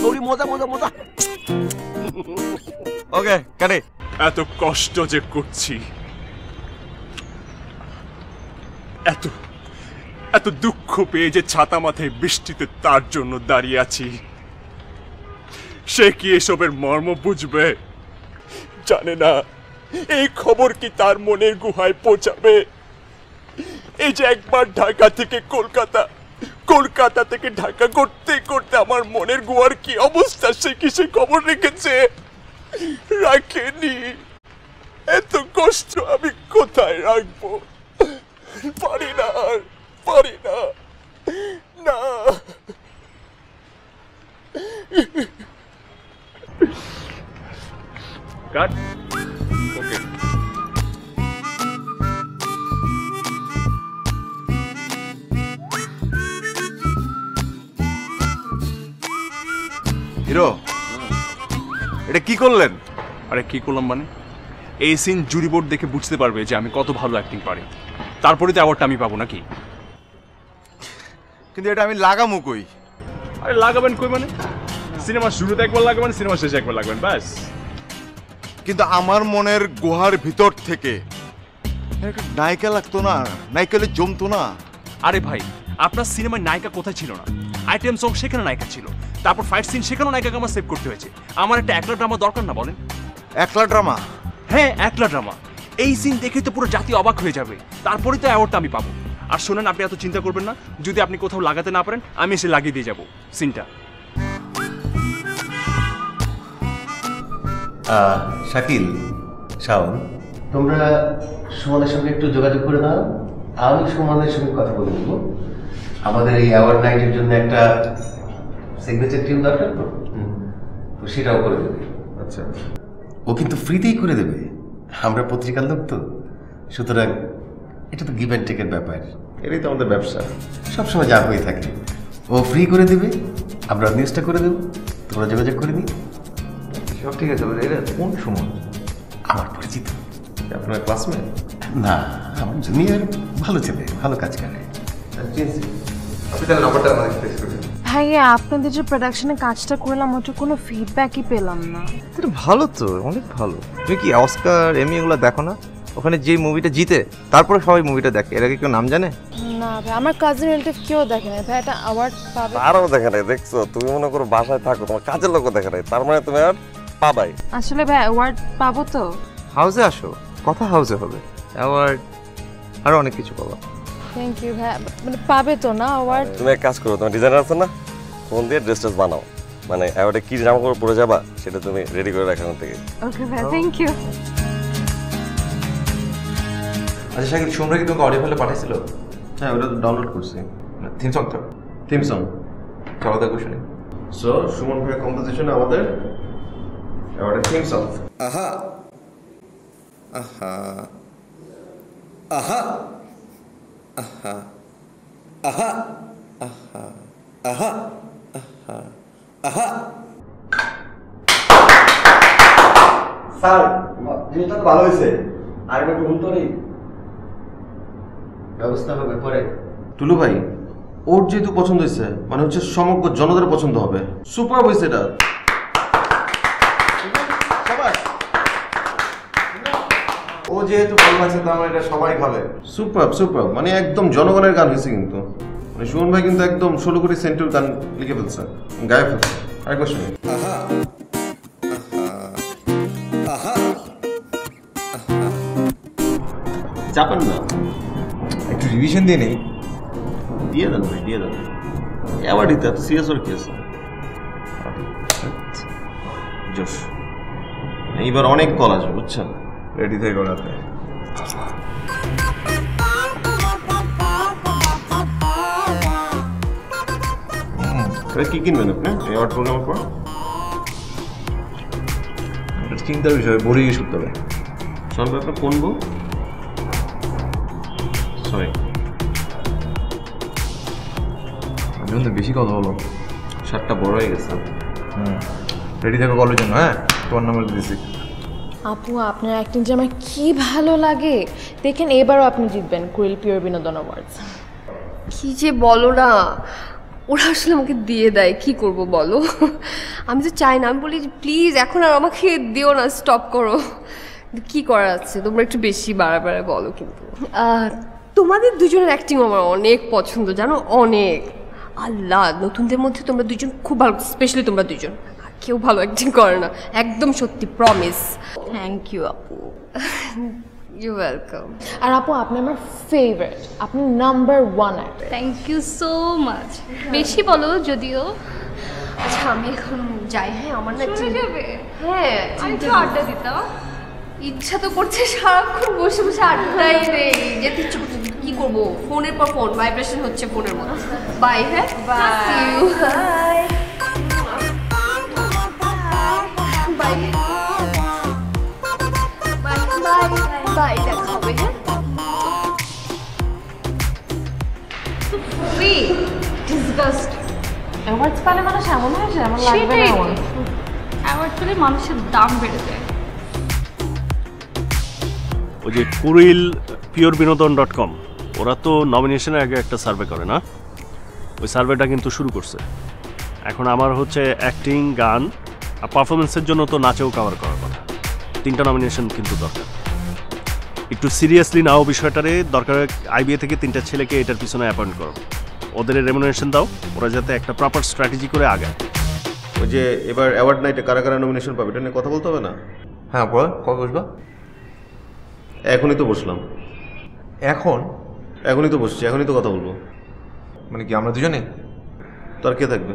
ওরে মজা মজা মজা। ওকে কাটে। এত কষ্ট যে করছি, এত এত দুঃখ পেয়ে যে ছাতা মাথায় বৃষ্টিতে তার জন্য দাঁড়িয়ে আছি, সে কি এসবের মর্ম বুঝবে? জানে না এই খবর কি তার মনের গুহায় পৌঁছাবে। এই যে একবার ঢাকা থেকে কলকাতা, কলকাতা থেকে ঢাকা করতে করতে আমার মনের গুহার কি অবস্থা, সে কি সে খবর রেখেছে? রাখেনি। এত কষ্ট আমি কোথায় রাখবো? পারি না, পারি না, না। কাট। ওকে। হিরো, এটা কি করলেন? আরে কি করলাম মানে, এই সিন জুরি বোর্ড দেখে বুঝতে পারবে যে আমি কত ভালো অ্যাক্টিং পারি, তারপরে তো অ্যাওয়ার্ডটা আমি পাবো নাকি? কিন্তু এটা আমি লাগামু কই? আরে লাগাবেন কই মানে, সিনেমা শুরুতে একবার লাগাবেন, সিনেমা শেষে একবার লাগাবেন, ব্যাস। কিন্তু আমার মনের গুহার ভিতর থেকে একটা নায়িকা লাগতো না, নায়িকা হলে জমতো না। আরে ভাই, আপনার সিনেমায় নায়িকা কোথায় ছিল না? আইটেম সং সেখানে নায়িকা ছিল, তারপর ফাইট সিন সেখানেও নায়িকাকে আমার সেভ করতে হয়েছে। আমার একটা একলা ড্রামা দরকার না বলেন? একলা ড্রামা? হ্যাঁ একলা ড্রামা। এই সিন দেখে তো পুরো জাতি অবাক হয়ে যাবে, তারপরেই তো অ্যাওয়ার্ডটা আমি পাবো। আর শোনেন, আপনি এত চিন্তা করবেন না, যদি আপনি কোথাও লাগাতে না পারেন আমি এসে লাগিয়ে দিয়ে যাবো সিনটা। শাকিল, শাওন, তোমরা সুমনের সঙ্গে একটু যোগাযোগ করে দাও, আমি সুমনের সঙ্গে কথা বলে দেবো। আমাদের এই অ্যাওয়ার্ড নাইটের জন্য একটা সিগনেচার টিম দরকার, তো সেটাও করে দেবে। আচ্ছা, ও কিন্তু ফ্রিতেই করে দেবে, আমরা পত্রিকার লোক তো, সুতরাং এটা তো গিভ অ্যান্ড টেকের ব্যাপার, এটাই তো আমাদের ব্যবসা, সবসময় যা হয়ে থাকে। ও ফ্রি করে দেবে, আমরা নিউজটা করে দেবো, তোমরা যোগাযোগ করে নিই। সব ঠিক আছে। এটা কোন সুমন? আমার পরিচিত। আপনার ক্লাসমেট? না, আমার জুনিয়র, ভালো ছেলে, ভালো কাজ করে। আপনি তাহলে নাম্বারটা আমাদের টেক্সট করবেন। ভাইয়া, আপনাদের যে প্রোডাকশনে কাজটা করলাম ওটা কোনো ফিডব্যাকই পেলাম না। এটা ভালো তো, অনেক ভালো। তুমি কি অস্কার এমি এগুলো দেখো না? ওখানে যে মুভিটা জিতে তারপরে সবাই মুভিটা দেখে, এর আগে কেউ নাম জানে না? ভাই, আমার কাজিন রিলেটিভ কেউ দেখে না ভাই, এটা অ্যাওয়ার্ড পাবে। তারও দেখে নাই, দেখছো? তুমি মনে করো বাসায় থাকো, তোমার কাজের লোকও দেখে নাই, তার মানে তুমি আর পাবাই। আসলে ভাই অ্যাওয়ার্ড পাবো তো? হাউসে আসো, কথা হাউসে হবে, অ্যাওয়ার্ড আর অনেক কিছু পাবা। থ্যাংক ইউ ভাই, মানে পাবে তো না অ্যাওয়ার্ড? তুমি এক কাজ করো, তোমার ডিজাইনার আছে না, ফোন দিয়ে ড্রেস বানাও, মানে অ্যাওয়ার্ডে কি জামা কাপড় পরে যাবা সেটা তুমি রেডি করে রাখো থেকে। ওকে ভাই, থ্যাংক ইউ। আচ্ছা শাকিল, সুমরা কি তোমাকে অডিও ফাইলে পাঠাইছিল? হ্যাঁ, ওটা তো ডাউনলোড করছি। থিম সং তো? থিম সং চলো দেখো শুনি। সো সুমন ভাইয়ের কম্পোজিশনে আমাদের অ্যাওয়ার্ডের থিম সং। আহা আহা আহা আহা আহা আহা আহা আহা আহা। স্যার, জিনিসটা তো ভালো হয়েছে, আর একটু ভুল তো নেই, ব্যবস্থা হবে পরে। টুলু ভাই, ওর যেহেতু পছন্দ হয়েছে মানে হচ্ছে সমগ্র জনতার পছন্দ হবে। সুপার হয়েছে এটা। ও যেহেতু ভালো লাগছে তার মানে এটা সবাই খাবে। সুপার সুপার, মানে একদম জনগণের গান হয়েছে কিন্তু। মানে সুমন ভাই কিন্তু একদম 16 কোটি সেন্টুর গান লিখে ফেলছে, গায়ে ফেলছে। আরেকবার শুনি। আহা আহা চাপান না, একটু রিভিশন দিয়ে নেই। দিয়ে দেন ভাই, দিয়ে দেন। অ্যাওয়ার্ড দিতে এত সিরিয়াস ওর কি আছে? জোশ। এইবার অনেক কল আসবে, বুঝছেন? রেডি থেকে রাতে। কি কিনবেন আপনি অ্যাওয়ার্ড প্রোগ্রামের পর? চিন্তার বিষয়, বড়ি ইউজ করতে হবে। শোন আপনার কোন বউ? সরি, আমি কিন্তু বেশি কথা বলো, শার্টটা বড় হয়ে গেছে। রেডি থাকো কলের জন্য। হ্যাঁ, তোমার নাম্বার দিয়েছি। আপু, আপনার অ্যাক্টিং যে আমার কি ভালো লাগে। দেখেন এবারও আপনি জিতবেন কুইল পিওর বিনোদন অ্যাওয়ার্ডস। কি যে বলো না, ওরা আসলে আমাকে দিয়ে দেয়, কি করব বলো। আমি তো চাই না, আমি বলি প্লিজ এখন আর আমাকে দিও না, স্টপ করো। কি করার আছে, তোমরা একটু বেশি বাড়াবাড়ি বলো। কিন্তু তোমাদের দুজনের অ্যাক্টিং আমার অনেক পছন্দ, জানো, অনেক। আল্লাহ, নতুনদের মধ্যে তোমরা দুজন খুব ভালো, স্পেশালি তোমরা দুজন। কেউ ভালো অ্যাক্টিং করে না, একদম সত্যি, প্রমিস। থ্যাংক ইউ আপু। You welcome. আর আপু, আপনি আমার ফেভারিট, আপনি number 1 actor. Thank you so much. বেশি বলো যদিও। আচ্ছা আমি এখন যাই। হ্যাঁ, আমার না চলে যাবে? হ্যাঁ, একটু আড্ডা দিতাম। ইচ্ছা তো করছে সারাক্ষণ বসে বসে আড্ডাই দেই, যেতে ইচ্ছে করছে, কি করবো, ফোনের পর ফোন ভাইব্রেশন হচ্ছে ফোনের মধ্যে। বাই। হ্যাঁ, বাই। বাই বাই বাই, দেখা হবে। হ্যাঁ, ডিসগাস্ট। অ্যাওয়ার্ডস পেলে মানুষ এমন হয়ে যায়, আমার লাগবে না অ্যাওয়ার্ড। অ্যাওয়ার্ড পেলে মানুষের দাম বেড়ে যায়। ওই যে কুরিল পিওর বিনোদন .com, ওরা তো নমিনেশনের আগে একটা সার্ভে করে না? ওই সার্ভেটা কিন্তু শুরু করছে। এখন আমার হচ্ছে অ্যাক্টিং, গান আর পারফরমেন্সের জন্য তো নাচেও কভার করার কথা। 3টা নমিনেশন কিন্তু দরকার। একটু সিরিয়াসলি নাও বিষয়টারে। দরকার আইবিএ থেকে 3টা ছেলেকে এটার পিছনে অ্যাপয়েন্ট করো, ওদের রেমুনারেশন দাও, ওরা যাতে একটা প্রপার স্ট্র্যাটেজি করে আগায়। ওই যে এবার অ্যাওয়ার্ড নাইটে কারা কারা নমিনেশন পাবে এটা নিয়ে কথা বলতে হবে না? হ্যাঁ বল, কবে বসবা? এখনই তো বসলাম। এখনই তো বসছি, এখনই তো কথা বলবো। মানে কি আমরা দুজনেই? তার কে থাকবে?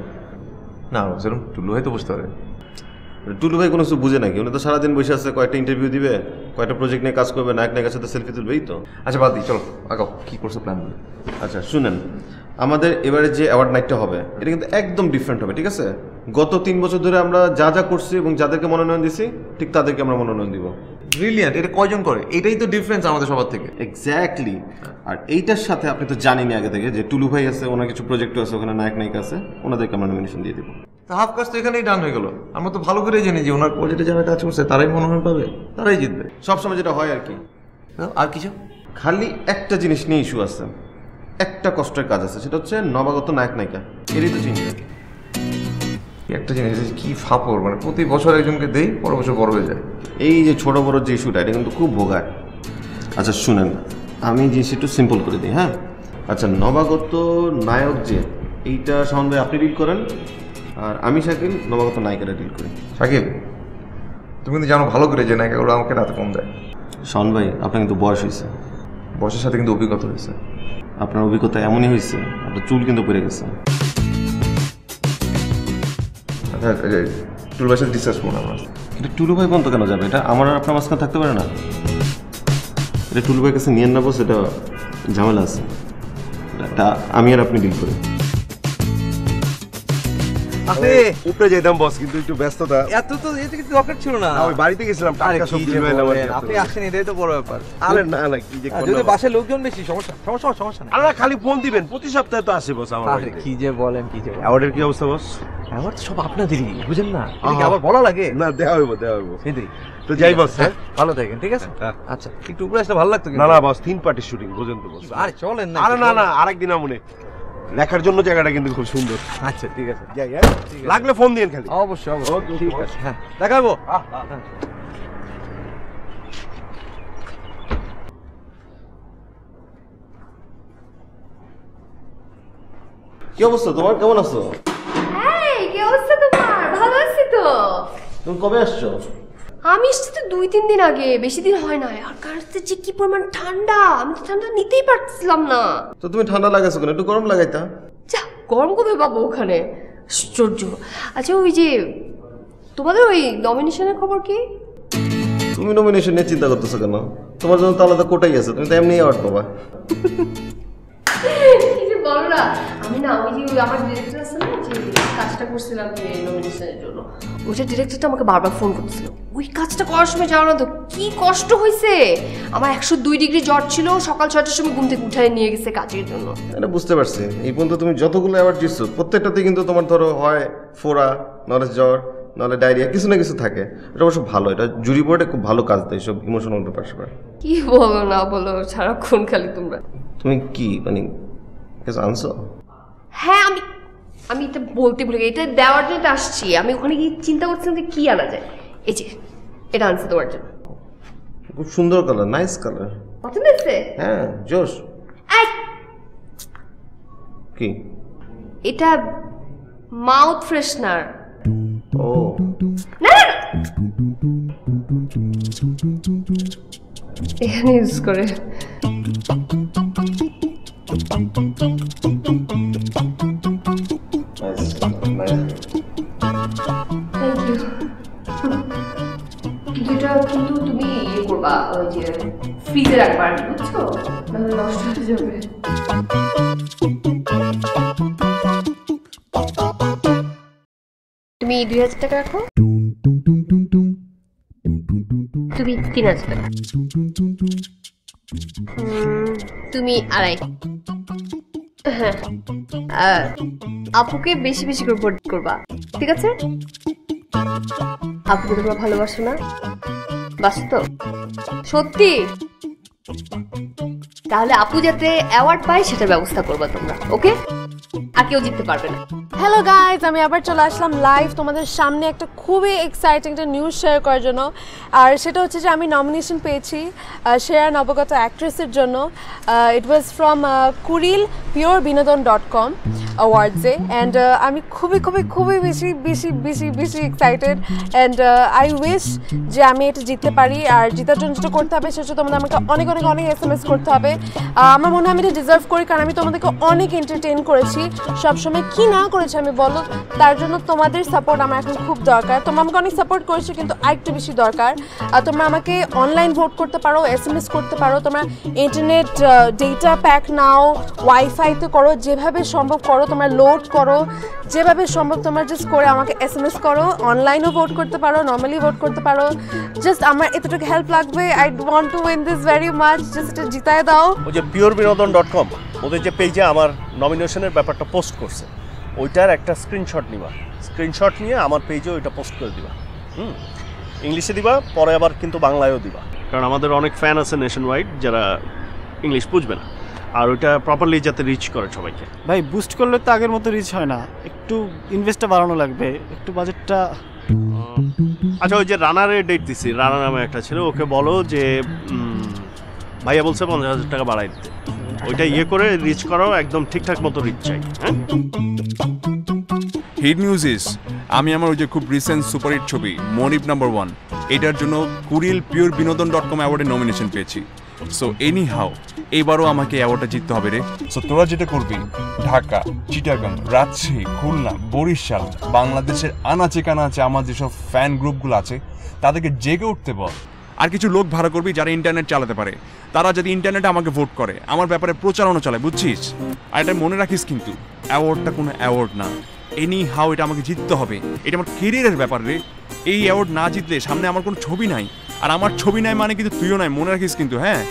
না, সেরকম টুলু ভাই তো বুঝতে পারে। টুলু ভাই কোনো কিছু বুঝে নাকি? উনি তো সারাদিন বসে আছে, কয়েকটা ইন্টারভিউ দিবে, কয়েকটা প্রজেক্ট নিয়ে কাজ করবে, নায়ক নায়কের সাথে সেলফি তুলবে, এই তো। আচ্ছা বাদ দিই, চলো আগাও, কী করছো প্ল্যান? আচ্ছা শুনেন, আমাদের এবারে যে অ্যাওয়ার্ড নাইটটা হবে এটা কিন্তু একদম ডিফারেন্ট হবে, ঠিক আছে? গত 3 বছর ধরে আমরা যা যা করছি এবং যাদেরকে মনোনয়ন দিছি ঠিক তাদেরকে আমরা মনোনয়ন দিব। ব্রিলিয়ান্ট। এটা কয়জন করে? এটাই তো ডিফারেন্স আমাদের সবার থেকে। এক্স্যাক্টলি। আর এইটার সাথে আপনি তো জানেনই আগে থেকে যে টুলু ভাই আছে, ওনার কিছু প্রজেক্টও আছে, ওখানে নায়ক নায়িকা আছে, ওনাদেরকে আমরা নমিনেশন দিয়ে দিব। তা হাফ কাজ তো এখানেই ডান হয়ে গেল। আমরা তো ভালো করেই জানি যে ওনার প্রজেক্টে যারা কাজ করছে তারাই মনোনয়ন পাবে, তারাই জিতবে। সবসময় যেটা হয় আর কি। আর কিছু? খালি একটা জিনিস নিয়ে ইস্যু আছে, একটা কষ্টের কাজ আছে, সেটা হচ্ছে নবাগত নায়ক নায়িকা। এরই তো চিন্তা। একটা জিনিস কি ফাপড়, মানে প্রতি বছর একজনকে দেই, পরের বছর বড় হয়ে যায়। এই যে ছোট বড় যে ইস্যুটা, এটা কিন্তু খুব ভোগায়। আচ্ছা শুনেন, আমি জিনিস একটু সিম্পল করে দিই। হ্যাঁ, আচ্ছা নবাগত নায়ক যে এইটা শাওন ভাই আপনি ডিল করেন, আর আমি শাকিল নবাগত নায়িকাটা ডিল করি। শাকিল, তুমি কিন্তু জানো ভালো করে যে নায়িকাগুলো আমাকে রাতে কম দেয়। শাওন ভাই, আপনার কিন্তু বয়স হয়েছে, বয়সের সাথে কিন্তু অভিজ্ঞতা হয়েছে। আপনার অভিজ্ঞতা এমনই হয়েছে, আপনার চুল কিন্তু পড়ে গেছে। হ্যাঁ টুলু ভাইয়ের সাথে ডিসকাস করুন আমরা। কিন্তু টুলু ভাই বন্ধ কেন যাবে? এটা আমার আর আপনার মাঝখানে থাকতে পারে না। এটা টুলু ভাইয়ের কাছে নিয়ে নেবো, সেটা ঝামেলা আছে। এটা আমি আর আপনি ডিল করি। আরে উপরে যাইতাম বস, কিন্তু একটু ব্যস্ততা। এত তো এতে কিছু দরকার ছিল না। ওই বাড়িতে গেছিলাম, টাটকা সবজি নিলাম। আপনি আসেন, এটাই তো বড় ব্যাপার। আরে না না, কি যে যদি বাসায় লোকজন বেশি সমস্যা নেই। আরে খালি ফোন দিবেন, প্রতি সপ্তাহে তো আসে বস আমার বাড়িতে। কি যে বলেন, কি যে অর্ডার কি অবস্থা বস? আমার তো সব আপনাদেরই, বুঝেন না? এটা কি আবার বলা লাগে? না, দেওয়া হইব। সেটাই তো যাই বস। হ্যাঁ ভালো থাকেন, ঠিক আছে? আচ্ছা একটু উপরে আসলে ভালো লাগতো। না না বস, 3 পার্টি শুটিং, বুঝেন তো বস। আরে চলেন না। আরে না না, আরেকদিন আমনে লেখার জন্য জায়গাটা কিন্তু খুব সুন্দর। আচ্ছা ঠিক আছে, যাই। হ্যাঁ লাগলে ফোন দিন খালি। অবশ্যই ঠিক আছে। হ্যাঁ দেখাবো। কি অবস্থা তোমার? কেমন আছো? এই কি অবস্থা তোমার? ভালো আছি তো। তুমি কবে আসছো? আমি এসেছি তো 2-3 দিন আগে, বেশি দিন হয় না। আর কারতে যে কি পরিমাণ ঠান্ডা, আমি তো ঠান্ডা নিতেই পারছিলাম না। তো তুমি ঠান্ডা লাগাইছো কেন? একটু গরম লাগাইতা। যা গরম কোথায় পাবো ওখানে? আশ্চর্য। আচ্ছা ওই যে তোমাদের ওই নমিনেশনের খবর কি? তুমি নমিনেশন নিয়ে চিন্তা করতেছো কেন? তোমার জন্য তো আলাদা কোটাই আছে, তুমি তো এমনি অ্যাওয়ার্ড পাবা। কি যে বলো না। আমি না ওই যে আমার ডিরেক্টর আছে না, যে কাজটা করছিলাম নমিনেশনের জন্য, ওইটা ডিরেক্টরটা আমাকে বারবার ফোন করছিল। ওই কাজটা করার সময় জানো না তো কি কষ্ট হয়েছে। আমার 102 ডিগ্রি জ্বর ছিল, সকাল 6টার সময় ঘুম থেকে উঠায় নিয়ে গেছে কাজের জন্য। এটা বুঝতে পারছি। এই পর্যন্ত তুমি যতগুলো অ্যাওয়ার্ড জিতছো প্রত্যেকটাতে কিন্তু তোমার ধরো হয় ফোড়া, নলে জ্বর, নাহলে ডায়রিয়া, কিছু না কিছু থাকে। এটা অবশ্য ভালো, এটা জুরি বোর্ডে খুব ভালো কাজ দেয় সব ইমোশনাল ব্যাপার। কি বলো না বলো, সারাক্ষণ খালি তোমরা। তুমি কি মানে কিছু আনছো? হ্যাঁ আমি এটা বলতে ভুলে গেছি, এটা দেওয়ার জন্য আসছি। আমি ওখানে গিয়ে চিন্তা করছিলাম যে কি আনা যায়। এই যে এটা আনছি তোমার জন্য। খুব সুন্দর কালার, নাইস কালার। পছন্দ হচ্ছে? হ্যাঁ জোশ। কি এটা? Mouth freshener. ও না এখানে ইউজ করে। দুটা কিন্তু তুমি ইয়ে করবা, ওই যে ফ্রিজে রাখবা, বুঝছো? নাহলে নষ্ট হয়ে যাবে। তুমি 2000 টাকা রাখো, তুমি 3000 টাকা, তুমি 2.5। হ্যাঁ আপুকে বেশি বেশি করে ভোট করবা, ঠিক আছে? আপুকে তোমরা ভালোবাসো না? বাসো তো সত্যি? তাহলে আপু যাতে অ্যাওয়ার্ড পায় সেটার ব্যবস্থা করবা তোমরা, ওকে? আর কেউ জিততে পারবে না। হ্যালো গাইজ, আমি আবার চলে আসলাম লাইভ তোমাদের সামনে একটা খুবই এক্সাইটিং একটা নিউজ শেয়ার করার জন্য। আর সেটা হচ্ছে যে আমি নমিনেশন পেয়েছি সেরা নবগত অ্যাক্ট্রেসের জন্য। ইট ওয়াজ ফ্রম কুরিল PureBinodon.com অ্যাওয়ার্ডসে। অ্যান্ড আমি খুবই খুবই খুবই বেশি বেশি বেশি বেশি এক্সাইটেড। অ্যান্ড আই উইশ যে আমি এটা জিততে পারি। আর জিতার জন্য যেটা করতে হবে সেটা তোমাদের আমাকে অনেক অনেক অনেক SMS করতে হবে। আমার মনে হয় আমি এটা ডিজার্ভ করি, কারণ আমি তোমাদেরকে অনেক এন্টারটেইন করেছি সবসময়। কি না করেছি আমি বলো? তার জন্য তোমাদের সাপোর্ট আমার এখন খুব দরকার। তোমরা আমাকে অনেক সাপোর্ট করেছো, কিন্তু আরেকটু বেশি দরকার। তোমরা আমাকে অনলাইন ভোট করতে পারো, SMS করতে পারো, তোমরা ইন্টারনেট ডেটা প্যাক নাও, ওয়াইফাইতে করো, যেভাবে সম্ভব করো, তোমরা লোড করো, যেভাবে সম্ভব তোমরা জাস্ট করে আমাকে SMS করো। অনলাইনও ভোট করতে পারো, নর্মালি ভোট করতে পারো। জাস্ট আমার এতটুকু হেল্প লাগবে। I want to win this very much. Just এটা জিতায় দাও। ওই যে PureBinodon.com ওদের যে পেজে আমার নমিনেশনের ব্যাপারটা পোস্ট করছে, ওইটার একটা স্ক্রিনশট নিবা। স্ক্রিনশট নিয়ে আমার পেজে ওইটা পোস্ট করে দিবা। ইংলিশে দিবা, পরে আবার কিন্তু বাংলায়ও দিবা, কারণ আমাদের অনেক ফ্যান আছে নেশন ওয়াইড যারা ইংলিশ বুঝবে না। আর ওইটা প্রপারলি যাতে রিচ করে সবাইকে। ভাই বুস্ট করলে তো আগের মতো রিচ হয় না, একটু ইনভেস্টটা বাড়ানো লাগবে, একটু বাজেটটা। আচ্ছা ওই যে রানারের ডেট দিছি, রানা নামে একটা ছিল, ওকে বলো যে ভাইয়া বলছে 50,000 টাকা বাড়াই দিতে। ওইটা ইয়ে করে রিচ করো, একদম ঠিকঠাক মতো রিচ চাই। হ্যাঁ হিট নিউজ ইস আমি আমার ওই যে খুব রিসেন্ট সুপারহিট ছবি মনিব নাম্বার 1 এটার জন্য কুরিল PureBinodon.com অ্যাওয়ার্ডে নমিনেশন পেয়েছি। সো এনি হাউ এবারও আমাকে অ্যাওয়ার্ডটা জিততে হবে রে। সো তোরা যেটা করবি, ঢাকা, চিটাগাং, রাজশাহী, খুলনা, বরিশাল, বাংলাদেশের আনাচে কানাচে আমার যেসব ফ্যান গ্রুপগুলো আছে তাদেরকে জেগে উঠতে বল। আর কিছু লোক ভাড়া করবি যারা ইন্টারনেট চালাতে পারে, তারা যদি ইন্টারনেটে আমাকে ভোট করে, আমার ব্যাপারে প্রচারণা চালায়, বুঝছিস? আর এটা মনে রাখিস কিন্তু, অ্যাওয়ার্ডটা কোনো অ্যাওয়ার্ড না, এনি হাউ এটা আমাকে জিততে হবে। এটা আমার কেরিয়ারের ব্যাপার রে। এই অ্যাওয়ার্ড না জিতলে সামনে আমার কোনো ছবি নাই, আর আমার ছবি নাই মানে কিন্তু তুইও নাই, মনে রাখিস কিন্তু। হ্যাঁ,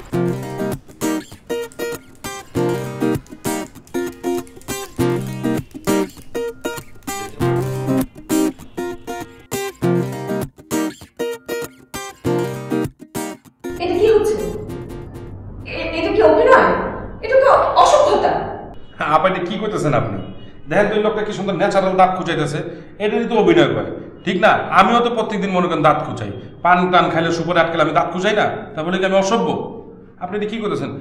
এটা কি হচ্ছে? এটা কি অভিনয়? এটা তো অসভ্যতা। আপনি কি করতেছেন? আপনি দেখেন তো, লোকটা কি সুন্দর ন্যাচারাল দাঁত খুঁচাইতেছে, এটারই তো অভিনয় করে, ঠিক না? আমিও তো প্রত্যেকদিন মনে করেন দাঁত খুঁচাই, পান টান খাইলে সুপারে আটকালে আমি দাঁত খুঁচাই না, তারপরে কি আমি অসভ্য? আপনি এটা কি করতেছেন?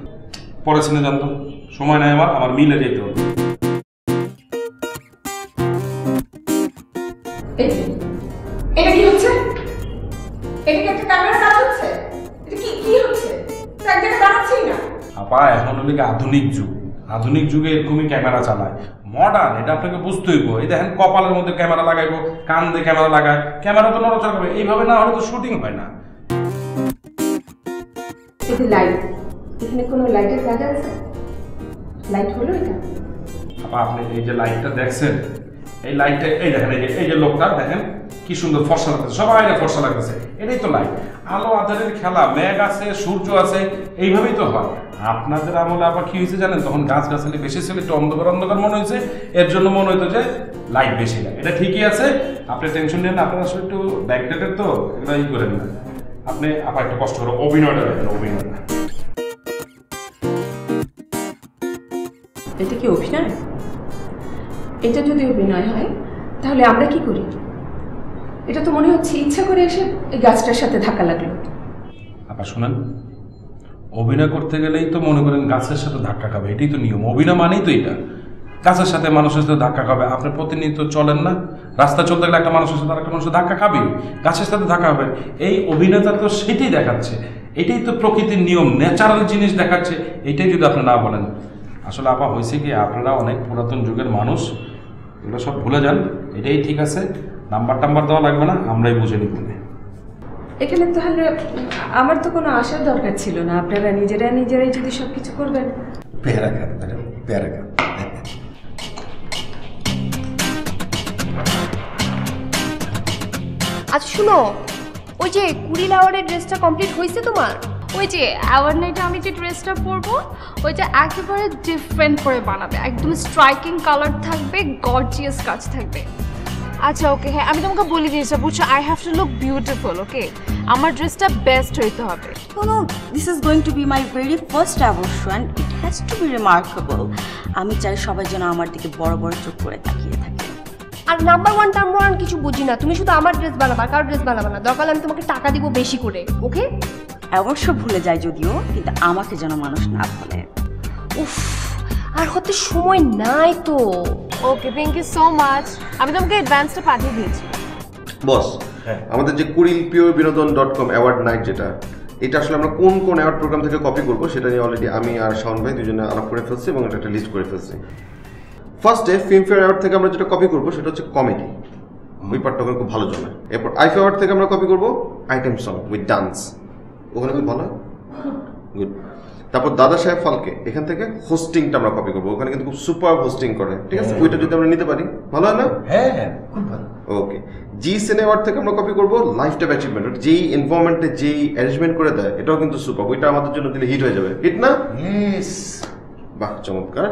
পরে শুনে জানতো, সময় নাই আমার মিলে যেতে হবে। এটা কি হচ্ছে? এটা কি একটা ক্যামেরা কাজ হচ্ছে? এটা কি হচ্ছে? এক জায়গায় দাঁড়াচ্ছেই না। আপা, এখন হলে আধুনিক যুগ, আধুনিক যুগে এরকমই ক্যামেরা চালায়, মডার্ন, এটা আপনাকে বুঝতে হইব। এই দেখেন কপালের মধ্যে ক্যামেরা লাগাইবো, কান দিয়ে ক্যামেরা লাগায়, ক্যামেরা তো নড়াচড়া করবে, এইভাবে না হলে তো শুটিং হয় না। এটা লাইট, এখানে কোনো লাইটের কাজ আছে? লাইট হলো এটা? আপা, আপনি এই যে লাইটটা দেখছেন, এই লাইটটা, এই দেখেন, এই যে লোকটা দেখেন কি সুন্দর ফর্সা লাগতেছে, সবাই ফর্সা লাগতেছে, এটাই তো লাইট। আলো আধারের খেলা, মেঘ আছে, সূর্য আছে, এইভাবেই তো হয়। আপনাদের আমলে আবার কি হয়েছে জানেন, তখন গাছ গাছালি বেশি ছিল, একটু অন্ধকার অন্ধকার মনে হয়েছে, এর জন্য মনে হইতো যে লাইট বেশি লাগে। এটা ঠিকই আছে, আপনি টেনশন নেন না, আপনার আসলে একটু ব্যাকডেটেড তো, এগুলো ই করেন না আপনি। আবার একটু কষ্ট করে অভিনয়টা দেখেন, অভিনয়টা। এটা কি অভিনয়? এটা যদি অভিনয় হয় তাহলে আমরা কি করি? এটা তো মনে হচ্ছে ইচ্ছা করে এসে এই গাছটার সাথে ধাক্কা লাগলো। আপা শুনেন, অভিনয় করতে গেলেই তো মনে করেন গাছের সাথে ধাক্কা খাবে, এটাই তো নিয়ম। অভিনয় মানেই তো এটা, গাছের সাথে মানুষের সাথে ধাক্কা খাবে। আপনি প্রতিনিয়ত চলেন না, রাস্তা চলতে গেলে একটা মানুষের সাথে আরেকটা মানুষের ধাক্কা খাবে, গাছের সাথে ধাক্কা হবে। এই অভিনেতা তো সেটাই দেখাচ্ছে, এটাই তো প্রকৃতির নিয়ম, ন্যাচারাল জিনিস দেখাচ্ছে। এটাই যদি আপনি না বলেন, আসলে আপা হয়েছে কি, আপনারা অনেক পুরাতন যুগের মানুষ, এগুলো সব ভুলে যান। এটাই ঠিক আছে, নাম্বার টাম্বার দেওয়া লাগবে না, আমরাই বুঝে নিব। এখানে তাহলে আমার তো কোনো আশার দরকার ছিল না, আপনারা নিজেরাই যদি সবকিছু করবেন। পেয়ারা খান ম্যাডাম, পেয়ারা খান। আচ্ছা শুনো, ওই যে কুড়িল আওয়ারের ড্রেসটা কমপ্লিট হয়েছে তোমার? ওই যে অ্যাওয়ার্ড নাইটে আমি যে ড্রেসটা পরবো, ওইটা একেবারে ডিফারেন্ট করে বানাবে, একদম স্ট্রাইকিং কালার থাকবে, গর্জিয়াস কাজ থাকবে। আচ্ছা ওকে, হ্যাঁ আমি তোমাকে বলে দিয়েছি, বুঝছো, I have to look beautiful, okay? আমার ড্রেসটা বেস্ট হইতে হবে। No, this is going to be my very first award show and it has to be remarkable. আমি চাই সবাই যেন আমার দিকে বড় বড় চোখ করে তাকিয়ে থাকে। আর নাম্বার ওয়ান কিছু বুঝি না, তুমি শুধু আমার ড্রেস বানাবা, কারোর ড্রেস বানাবা না। দরকার আমি তোমাকে টাকা দিব বেশি করে, ওকে? অবশ্য ভুলে যায় যদিও, কিন্তু আমাকে যেন মানুষ না ভুলে। উফ, আর হতে সময় নাই তো। ওকে, থ্যাংক ইউ সো মাচ। আমি তোমাকে অ্যাডভান্সটা পাঠিয়ে দিয়েছি। বস, আমাদের যে কুড়িল পিওরবিনোদন.com অ্যাওয়ার্ড নাইট, যেটা এটা আসলে আমরা কোন কোন অ্যাওয়ার্ড প্রোগ্রাম থেকে কপি করবো সেটা নিয়ে অলরেডি আমি আর শাওন ভাই দুজনে আলাপ করে ফেলছি এবং এটা একটা লিস্ট করে ফেলছি। ফার্স্টে ফিল্মফেয়ার অ্যাওয়ার্ড থেকে আমরা যেটা কপি করবো সেটা হচ্ছে কমেডি, ওই পার্টটা ওখানে খুব ভালো জমে। এরপর আইফা অ্যাওয়ার্ড থেকে আমরা কপি করবো আইটেম সং উইথ ডান্স, ওখানে খুব ভালো, গুড। তারপর দাদা সাহেব ফালকে, এখান থেকে হোস্টিংটা আমরা কপি করবো, ওখানে কিন্তু খুব সুপার হোস্টিং করে, ঠিক আছে? ওইটা যদি আমরা নিতে পারি ভালো হয় না? হ্যাঁ হ্যাঁ, খুব ভালো। ওকে, জি সিনে অ্যাওয়ার্ড থেকে আমরা কপি করবো লাইফ টাইম অ্যাচিভমেন্ট, যেই এনভায়রনমেন্টে যেই অ্যারেঞ্জমেন্ট করে দেয়, এটাও কিন্তু সুপার, ওইটা আমাদের জন্য দিলে হিট হয়ে যাবে, হিট না? ইয়েস, বাহ চমৎকার।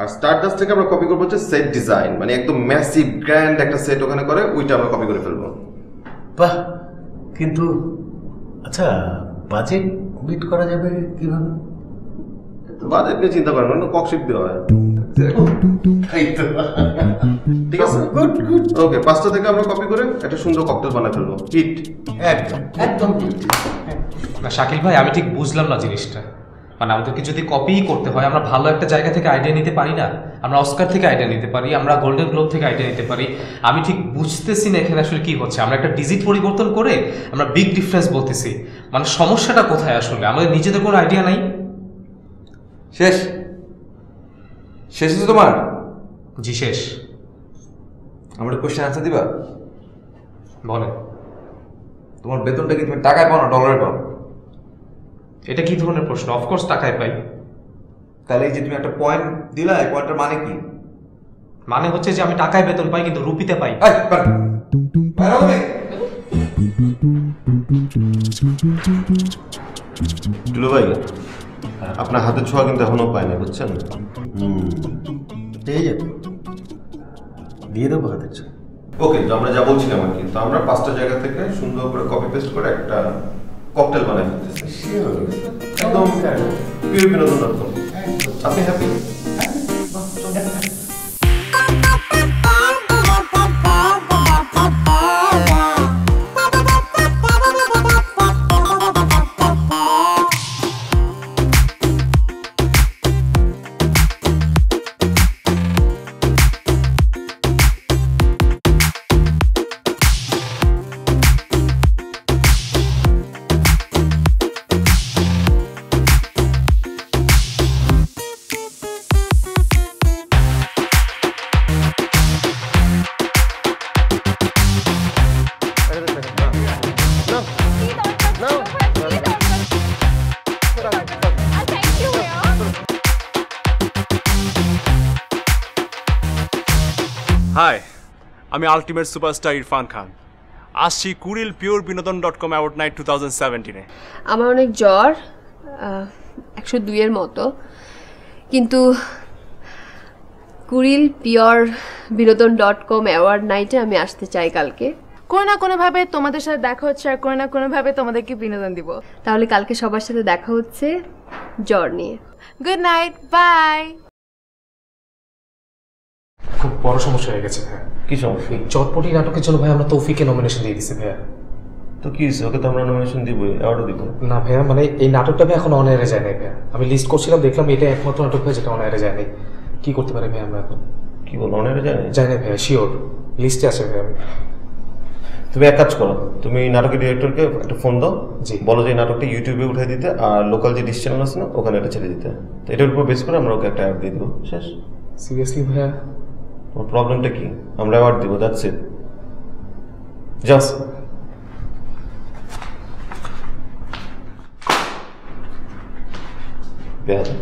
আর স্টারডাস্ট থেকে আমরা কপি করবো হচ্ছে সেট ডিজাইন, মানে একদম ম্যাসিভ গ্র্যান্ড একটা সেট ওখানে করে, ওইটা আমরা কপি করে ফেলবো। বাহ, কিন্তু আচ্ছা বাজেট মিট করা যাবে কিভাবে? বাজেট নিয়ে চিন্তা করেন না, ককশিট দেওয়া হয়, ঠিক আছে? Good good. ওকে, 5টা থেকে আমরা কপি করে একটা সুন্দর ককটেল বানাই ফেলবো, হিট একদম একদম। শাকিল ভাই, আমি ঠিক বুঝলাম না জিনিসটা, মানে আমাদেরকে যদি কপি করতে হয়, আমরা ভালো একটা জায়গা থেকে আইডিয়া নিতে পারি না? আমরা অস্কার থেকে আইডিয়া নিতে পারি, আমরা গোল্ডেন গ্লোব থেকে আইডিয়া নিতে পারি। আমি ঠিক বুঝতেছি না এখানে আসলে কি হচ্ছে। আমরা একটা ডিজিট পরিবর্তন করে আমরা বিগ ডিফারেন্স বলতেছি, মানে সমস্যাটা কোথায় আসলে? আমাদের নিজেদের কোনো আইডিয়া নাই। শেষ শেষ তো তোমার? জি শেষ। আমরা কোশ্চেন আনসার দিবা? বলে তোমার বেতনটা কি তুমি টাকায় পাও না ডলারে পাও? এটা কি ধরনের প্রশ্ন? অফকোর্স টাকায় পাই। তাহলে এই যে তুমি একটা পয়েন্ট দিলা, এই পয়েন্টের মানে কি? মানে হচ্ছে যে আমি টাকায় বেতন পাই কিন্তু রুপিতে পাই। দুলো ভাই, আপনার হাতের ছোঁয়া কিন্তু এখনো পায় না, বুঝছেন? পেয়ে যাবে, দিয়ে দেবো হাতের ছোঁয়া। ওকে, তো আমরা যা বলছিলাম আর কি, তো আমরা 5টা জায়গা থেকে সুন্দর করে কপি পেস্ট করে একটা ককটেল বানাই ফেলতেছি। একদম purebinodon.com। আপনি হ্যাপি? হাই, আমি আলটিমেট সুপারস্টার ইরফান খান। আসছি কুরিল purebinodon.com অ্যাওয়ার্ড নাইট 2017-এ। আমার অনেক জ্বর, 102-এর মতো, কিন্তু কুরিল purebinodon.com অ্যাওয়ার্ড নাইটে আমি আসতে চাই কালকে। কোনো না কোনোভাবে তোমাদের সাথে দেখা হচ্ছে আর কোনো না কোনোভাবে তোমাদেরকে বিনোদন দিব। তাহলে কালকে সবার সাথে দেখা হচ্ছে জ্বর নিয়ে। Good night, bye. খুব বড় সমস্যা হয়ে গেছে ভাইয়া। কি সমস্যা? চটপটি নাটকের জন্য ভাই আমরা তৌফিককে নমিনেশন দিয়ে দিছি ভাইয়া। তো কি হয়েছে? ওকে তো আমরা নমিনেশন দিবই, অ্যাওয়ার্ডও দিব। না ভাইয়া, মানে এই নাটকটা ভাই এখন অন এয়ারে যায় নাই ভাইয়া। আমি লিস্ট করছিলাম, দেখলাম এটা একমাত্র নাটক ভাই যেটা অন এয়ারে যায় নাই। কি করতে পারি ভাই আমরা এখন? কি বল, অন এয়ারে যায় নাই? যায় নাই ভাইয়া, শিওর লিস্টে আছে ভাইয়া। তুমি এক কাজ করো, তুমি নাটকের ডিরেক্টরকে একটা ফোন দাও, বলো যে এই নাটকটা ইউটিউবে উঠাই দিতে আর লোকাল যে ডিশ চ্যানেল আছে না ওখানে এটা ছেড়ে দিতে। তো এটার উপর বেস করে আমরা ওকে একটা অ্যাওয়ার্ড দিয়ে দেবো। শেষ। সিরিয়াসলি ভাইয়া? তোমার প্রবলেমটা কি? আমরা অ্যাওয়ার্ড দিব, দ্যাটস ইট। জাস্ট বেয়াদব।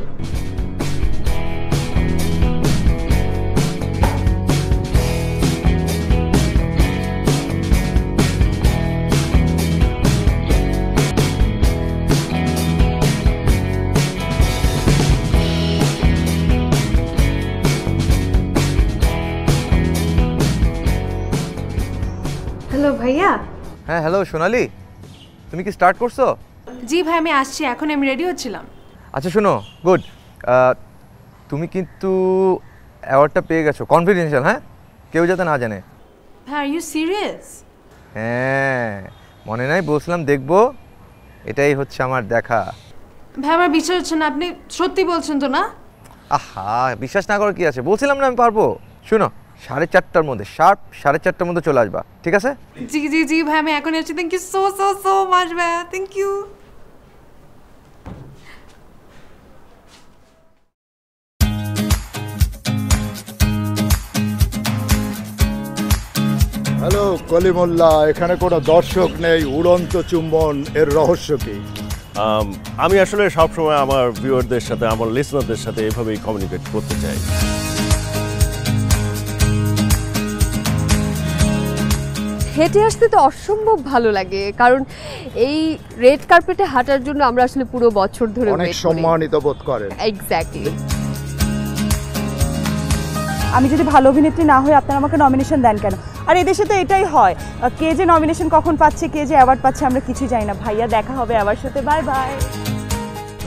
হ্যালো ভাইয়া। হ্যাঁ হ্যালো সোনালি, তুমি কি স্টার্ট করছো? জি ভাই, আমি আসছি, এখন আমি রেডি হচ্ছিলাম। আচ্ছা শোনো, গুড, তুমি কিন্তু অ্যাওয়ার্ডটা পেয়ে গেছো, কনফিডেন্সিয়াল, হ্যাঁ, কেউ যাতে না জানে। Are you serious? হ্যাঁ, মনে নাই বলছিলাম দেখবো, এটাই হচ্ছে আমার দেখা। ভাই আমার বিশ্বাস হচ্ছে না, আপনি সত্যি বলছেন তো? না আহা, বিশ্বাস না করার কি আছে, বলছিলাম না আমি পারবো। শোনো, 4:30টার মধ্যে, শার্প 4:30টার মধ্যে চলে আসবা, ঠিক আছে? জি জি জি ভাই, আমি এখন আসছি। Thank you so so so much ভাইয়া, থ্যাংক ইউ। হ্যালো কলিমুল্লাহ, এখানে কোনো দর্শক নেই, উড়ন্ত চুম্বন, এর রহস্য কি? আমি আসলে সবসময় আমার ভিউয়ারদের সাথে, আমার লিসনারদের সাথে এভাবেই কমিউনিকেট করতে চাই। হেঁটে আসতে তো অসম্ভব ভালো লাগে, কারণ এই রেড কার্পেটে হাঁটার জন্য আমরা আসলে পুরো বছর ধরে অনেক সম্মানিত বোধ করেন। এক্স্যাক্টলি। আমি যদি ভালো অভিনেত্রী না হই আপনারা আমাকে নমিনেশন দেন কেন? আর এদেশে তো এটাই হয়, কে যে নমিনেশন কখন পাচ্ছে, কে যে অ্যাওয়ার্ড পাচ্ছে আমরা কিছু জানি না। ভাইয়া দেখা হবে অ্যাওয়ার্ড শোতে, বাই বাই।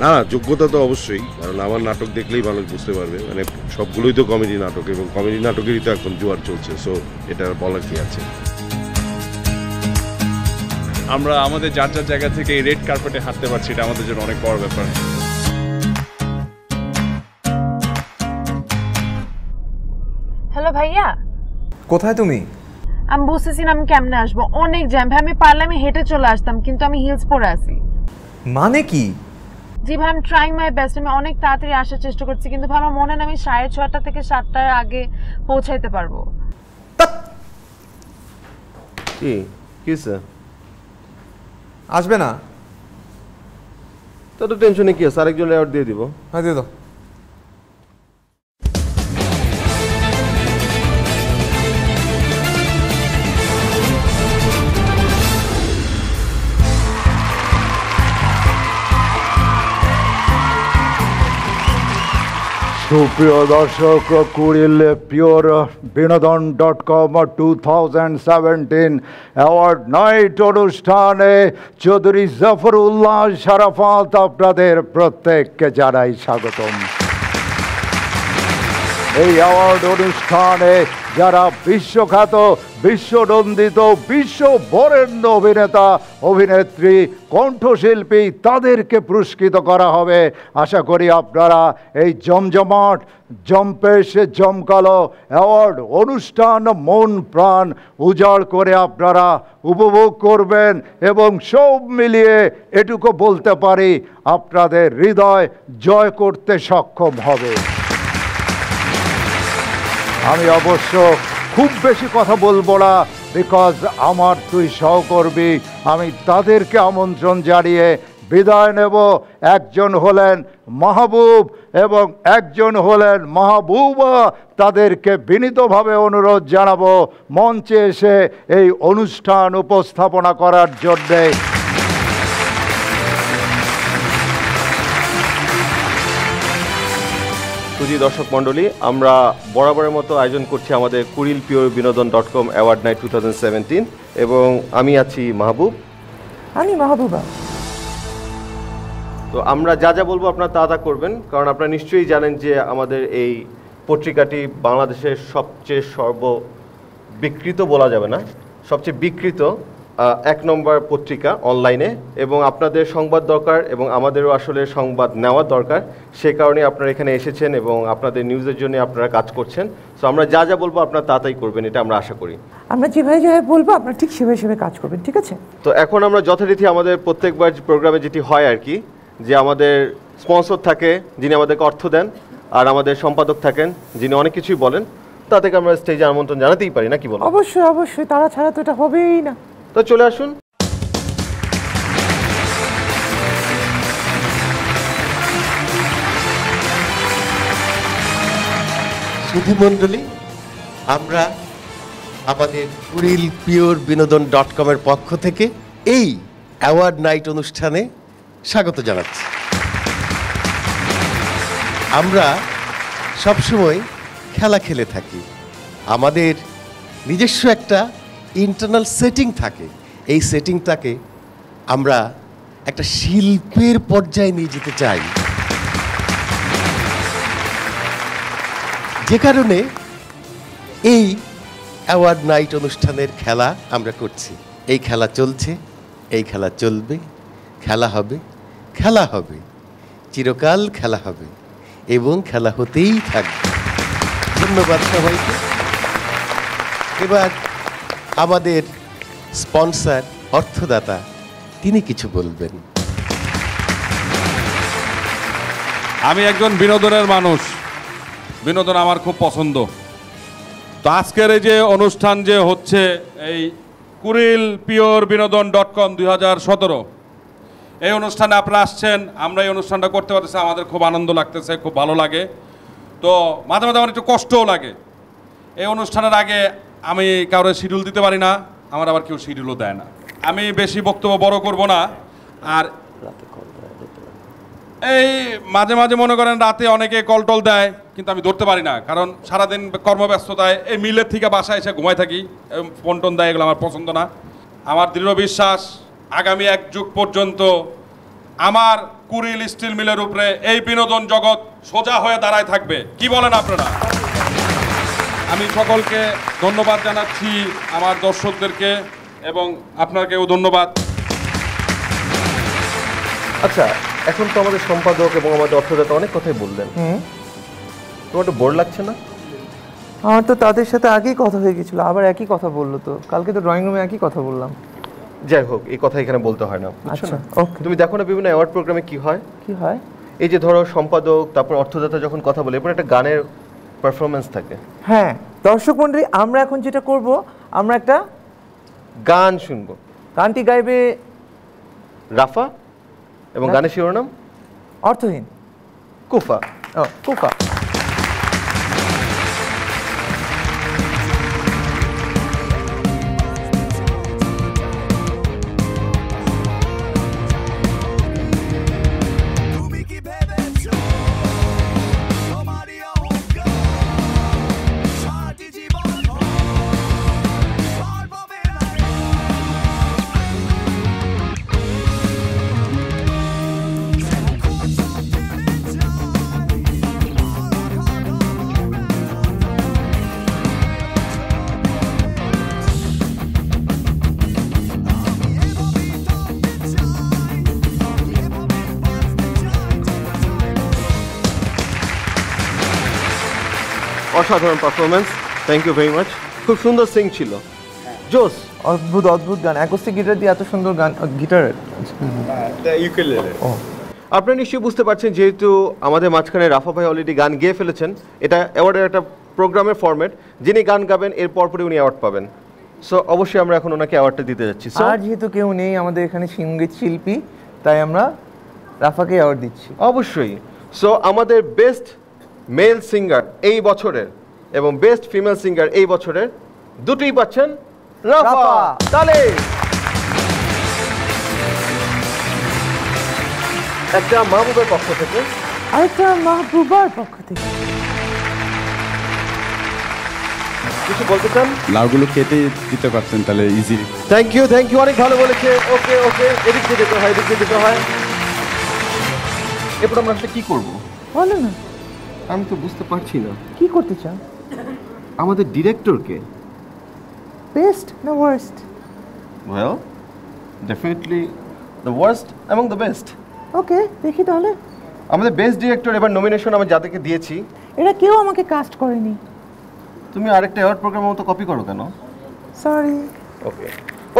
না না, যোগ্যতা তো অবশ্যই, কারণ আমার নাটক দেখলেই মানুষ বুঝতে পারবে, মানে সবগুলোই তো কমেডি নাটক এবং কমেডি নাটকেরই তো এখন জোয়ার চলছে, সো এটা বলার কি আছে। আমরা আমাদের যার যার জায়গা থেকে এই রেড কার্পেটে হাঁটতে পারছি, এটা আমাদের জন্য অনেক বড় ব্যাপার। হ্যালো ভাইয়া। কোথায় তুমি? আমি বুঝতেছি না আমি কেমনে আসবো, অনেক জ্যাম। ভাই আমি পারলে আমি হেঁটে চলে আসতাম, কিন্তু আমি হিলস পরে আছি। মানে কি? জি ভাই, আমি ট্রাইং মাই বেস্ট। আমি অনেক তাড়াতাড়ি আসার চেষ্টা করছি, কিন্তু ভাই আমার মনে হয় আমি 6:30 থেকে 7টার আগে পৌঁছাইতে পারবো। কি কিসে আসবে না? তো টেনশনে কি আছে, আরেকজন লেআউট দিয়ে দিব। হ্যাঁ দিয়ে দাও। সুপ্রিয় দর্শক, কুড়িল পিওর বিনোদন .com 2017 অ্যাওয়ার্ড নাইট অনুষ্ঠানে চৌধুরী জাফরুল্লাহ শারাফাত আপনাদের প্রত্যেককে জানাই স্বাগতম। এই অ্যাওয়ার্ড অনুষ্ঠানে যারা বিশ্বখ্যাত, বিশ্বনন্দিত, বিশ্ব বরেণ্য অভিনেতা, অভিনেত্রী, কণ্ঠশিল্পী, তাদেরকে পুরস্কৃত করা হবে। আশা করি আপনারা এই জমজমাট, জম্পেশ, জমকালো অ্যাওয়ার্ড অনুষ্ঠান মন প্রাণ উজাড় করে আপনারা উপভোগ করবেন এবং সব মিলিয়ে এটুকু বলতে পারি আপনাদের হৃদয় জয় করতে সক্ষম হবে। আমি অবশ্য খুব বেশি কথা বলবো না, বিকজ আমার দুই সহকর্মী, আমি তাদেরকে আমন্ত্রণ জানিয়ে বিদায় নেব। একজন হলেন মাহবুব এবং একজন হলেন মাহবুবা। তাদেরকে বিনীতভাবে অনুরোধ জানাবো মঞ্চে এসে এই অনুষ্ঠান উপস্থাপনা করার জন্যে। সুধী দর্শক মণ্ডলী, আমরা বরাবরের মতো আয়োজন করছি আমাদের কুড়িল পিওর বিনোদন .com অ্যাওয়ার্ড নাইট 2017 এবং আমি আছি মাহবুব। আমি মাহবুবা। তো আমরা যা যা বলবো আপনারা তা তা করবেন, কারণ আপনারা নিশ্চয়ই জানেন যে আমাদের এই পত্রিকাটি বাংলাদেশের সবচেয়ে বিকৃত বলা যাবে না, সবচেয়ে বিকৃত 1 নম্বর পত্রিকা অনলাইনে, এবং আপনাদের সংবাদ দরকার এবং আমাদেরও আসলে সংবাদ নেওয়া দরকার। সে কারণে আপনারা এখানে এসেছেন এবং আপনাদের নিউজের জন্য আপনারা কাজ করছেন। সো আমরা যা যা বলবো আপনারা তাড়াতাড়ি করবেন, এটা আমরা আশা করি। আমরা যেভাবে যেভাবে বলবো আপনারা ঠিক সেভাবে কাজ করবেন, ঠিক আছে? তো এখন আমরা যথারীতি আমাদের প্রত্যেকবার প্রোগ্রামে যেটি হয় আর কি, যে আমাদের স্পন্সর থাকে যিনি আমাদেরকে অর্থ দেন, আর আমাদের সম্পাদক থাকেন যিনি অনেক কিছুই বলেন, তাদেরকে আমরা স্টেজে আমন্ত্রণ জানাতেই পারি, না কি বলেন? অবশ্যই অবশ্যই, তারা ছাড়া তো এটা হবেই না। তো চলে আসুন। সুধী মণ্ডলী, আমরা আমাদের কুড়িল পিওর বিনোদন .com এর পক্ষ থেকে এই অ্যাওয়ার্ড নাইট অনুষ্ঠানে স্বাগত জানাচ্ছি। আমরা সবসময় খেলা খেলে থাকি, আমাদের নিজস্ব একটা ইন্টারনাল সেটিং থাকে। এই সেটিংটাকে আমরা একটা শিল্পের পর্যায়ে নিয়ে যেতে চাই, যে কারণে এই অ্যাওয়ার্ড নাইট অনুষ্ঠানের খেলা আমরা করছি। এই খেলা চলছে, এই খেলা চলবে, খেলা হবে, খেলা হবে, চিরকাল খেলা হবে এবং খেলা হতেই থাকবে। ধন্যবাদ সবাইকে। এবার আমাদের স্পন্সর, অর্থদাতা, তিনি কিছু বলবেন। আমি একজন বিনোদনের মানুষ, বিনোদন আমার খুব পছন্দ। তো আজকের এই যে অনুষ্ঠান যে হচ্ছে এই কুড়িল পিওর বিনোদন .com 2017, এই অনুষ্ঠানে আপনারা আসছেন, আমরা এই অনুষ্ঠানটা করতে পারতেছি, আমাদের খুব আনন্দ লাগতেছে, খুব ভালো লাগে। তো মাঝে মাঝে আমার একটু কষ্টও লাগে। এই অনুষ্ঠানের আগে আমি কারোর শিডিউল দিতে পারি না, আমার আবার কেউ শিডিউলও দেয় না। আমি বেশি বক্তব্য বড় করব না। আর এই মাঝে মাঝে মনে করেন রাতে অনেকে কল টল দেয়, কিন্তু আমি ধরতে পারি না, কারণ সারাদিন কর্মব্যস্ততায় এই মিলের থেকে বাসায় এসে ঘুমাই থাকি, ফোন টোন দেয়, এগুলো আমার পছন্দ না। আমার দৃঢ় বিশ্বাস আগামী 1 যুগ পর্যন্ত আমার কুড়িল স্টিল মিলের উপরে এই বিনোদন জগৎ সোজা হয়ে দাঁড়ায় থাকবে। কি বলেন আপনারা? আমি সকলকে ধন্যবাদ জানাচ্ছি, আমার দর্শকদেরকে, এবং আপনাকেও ধন্যবাদ। আচ্ছা, এখন তো আমাদের সম্পাদক এবং আমাদের অর্থদাতা অনেক কথাই বললেন, তোমার একটু বোর লাগছে না? আমার তো তাদের সাথে আগেই কথা হয়ে গেছিলো, আবার একই কথা বললো। তো কালকে তো ড্রয়িং রুমে একই কথা বললাম। যাই হোক এই কথা এখানে বলতে হয় না, বুঝছো না? তুমি দেখো না বিভিন্ন অ্যাওয়ার্ড প্রোগ্রামে কি হয়, এই যে ধরো সম্পাদক তারপর অর্থদাতা যখন কথা বলে এরপর একটা গানের পারফরমেন্স থাকে। হ্যাঁ দর্শক মণ্ডলী, আমরা এখন যেটা করব, আমরা একটা গান শুনবো। গানটি গাইবে রাফা এবং গানের শিরোনাম অর্থহীন। কুফা। কুফা। অসাধারণ performance, thank you very much. খুব সুন্দর সিং ছিল, জোস, অদ্ভুত অদ্ভুত গান, অ্যাকোস্টিক গিটার দিয়ে এত সুন্দর গান। গিটারের আপনারা নিশ্চয়ই বুঝতে পারছেন যেহেতু আমাদের মাঝখানে রাফা ভাই অলরেডি গান গেয়ে ফেলেছেন, এটা অ্যাওয়ার্ডের একটা প্রোগ্রামের ফরম্যাট, যিনি গান গাবেন এর পরপরই উনি অ্যাওয়ার্ড পাবেন। সো অবশ্যই আমরা এখন ওনাকে অ্যাওয়ার্ডটা দিতে যাচ্ছি। আর যেহেতু কেউ নেই আমাদের এখানে সঙ্গীত শিল্পী, তাই আমরা রাফাকে অ্যাওয়ার্ড দিচ্ছি। অবশ্যই। সো আমাদের বেস্ট মেল সিঙ্গার এই বছরের এবং বেস্ট ফিমেল সিঙ্গার এই বছরের দুটোই পাচ্ছেন রাফা। তাহলে একটা মাহবুবের পক্ষ থেকে, আরেকটা মাহবুবার পক্ষ থেকে। কিছু বলতে চান? লাউগুলো কেটে দিতে পারতেন তাহলে ইজি। থ্যাংক ইউ, অনেক ভালো বলেছে। ওকে ওকে, এদিক দিয়ে যেতে হয়, এদিক দিয়ে যেতে হয়। এরপর আমরা কি করবো বলো না? আমি তো বুঝতে পারছি না কি করতে চাও। আমাদের ডিরেক্টরকে বেস্ট না worst? Well definitely the worst এবং দ্য বেস্ট। ওকে দেখি তাহলে। আমাদের বেস্ট ডিরেক্টর এবার নমিনেশন আমি যাদেরকে দিয়েছি এরা কেউ আমাকে কাস্ট করেনি। তুমি আরেকটা অ্যাওয়ার্ড প্রোগ্রামের মতো কপি করো কেন? সরি। ওকে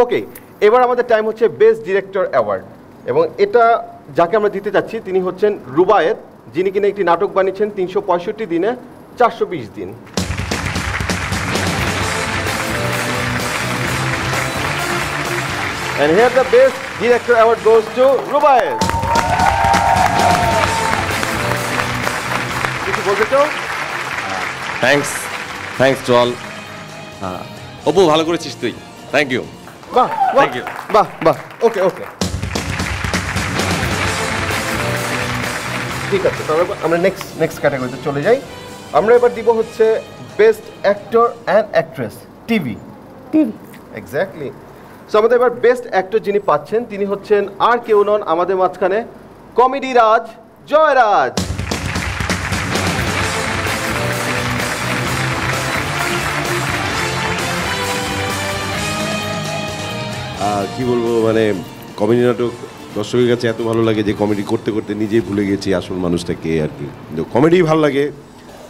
ওকে, এবার আমাদের টাইম হচ্ছে বেস্ট ডিরেক্টর অ্যাওয়ার্ড, এবং এটা যাকে আমরা দিতে যাচ্ছি তিনি হচ্ছেন রুবায়েত, যিনি কিনা একটি নাটক বানিয়েছেন 365 দিনে 420 দিন। And here the best director award goes to Rubaiyat. কিছু বলতে চাও? Thanks to all. অপু ভালো করেছিস তুই, থ্যাংক ইউ। বাহ থ্যাংক ইউ, বাহ বাহ, ওকে ওকে, ঠিক আছে। তাহলে আমরা নেক্সট ক্যাটাগরিতে চলে যাই। আমরা এবার দিব হচ্ছে best actor and actress TV. Exactly. So আমাদের এবার বেস্ট অ্যাক্টর যিনি পাচ্ছেন তিনি হচ্ছেন আর কেউ নন আমাদের মাঝখানে কমেডি রাজ জয়রাজ। কি বলবো, মানে কমেডি নাটক দর্শকের কাছে এত ভালো লাগে যে কমেডি করতে করতে নিজেই ভুলে গেছি আসল মানুষটা কে আর কি। কমেডি ভালো লাগে,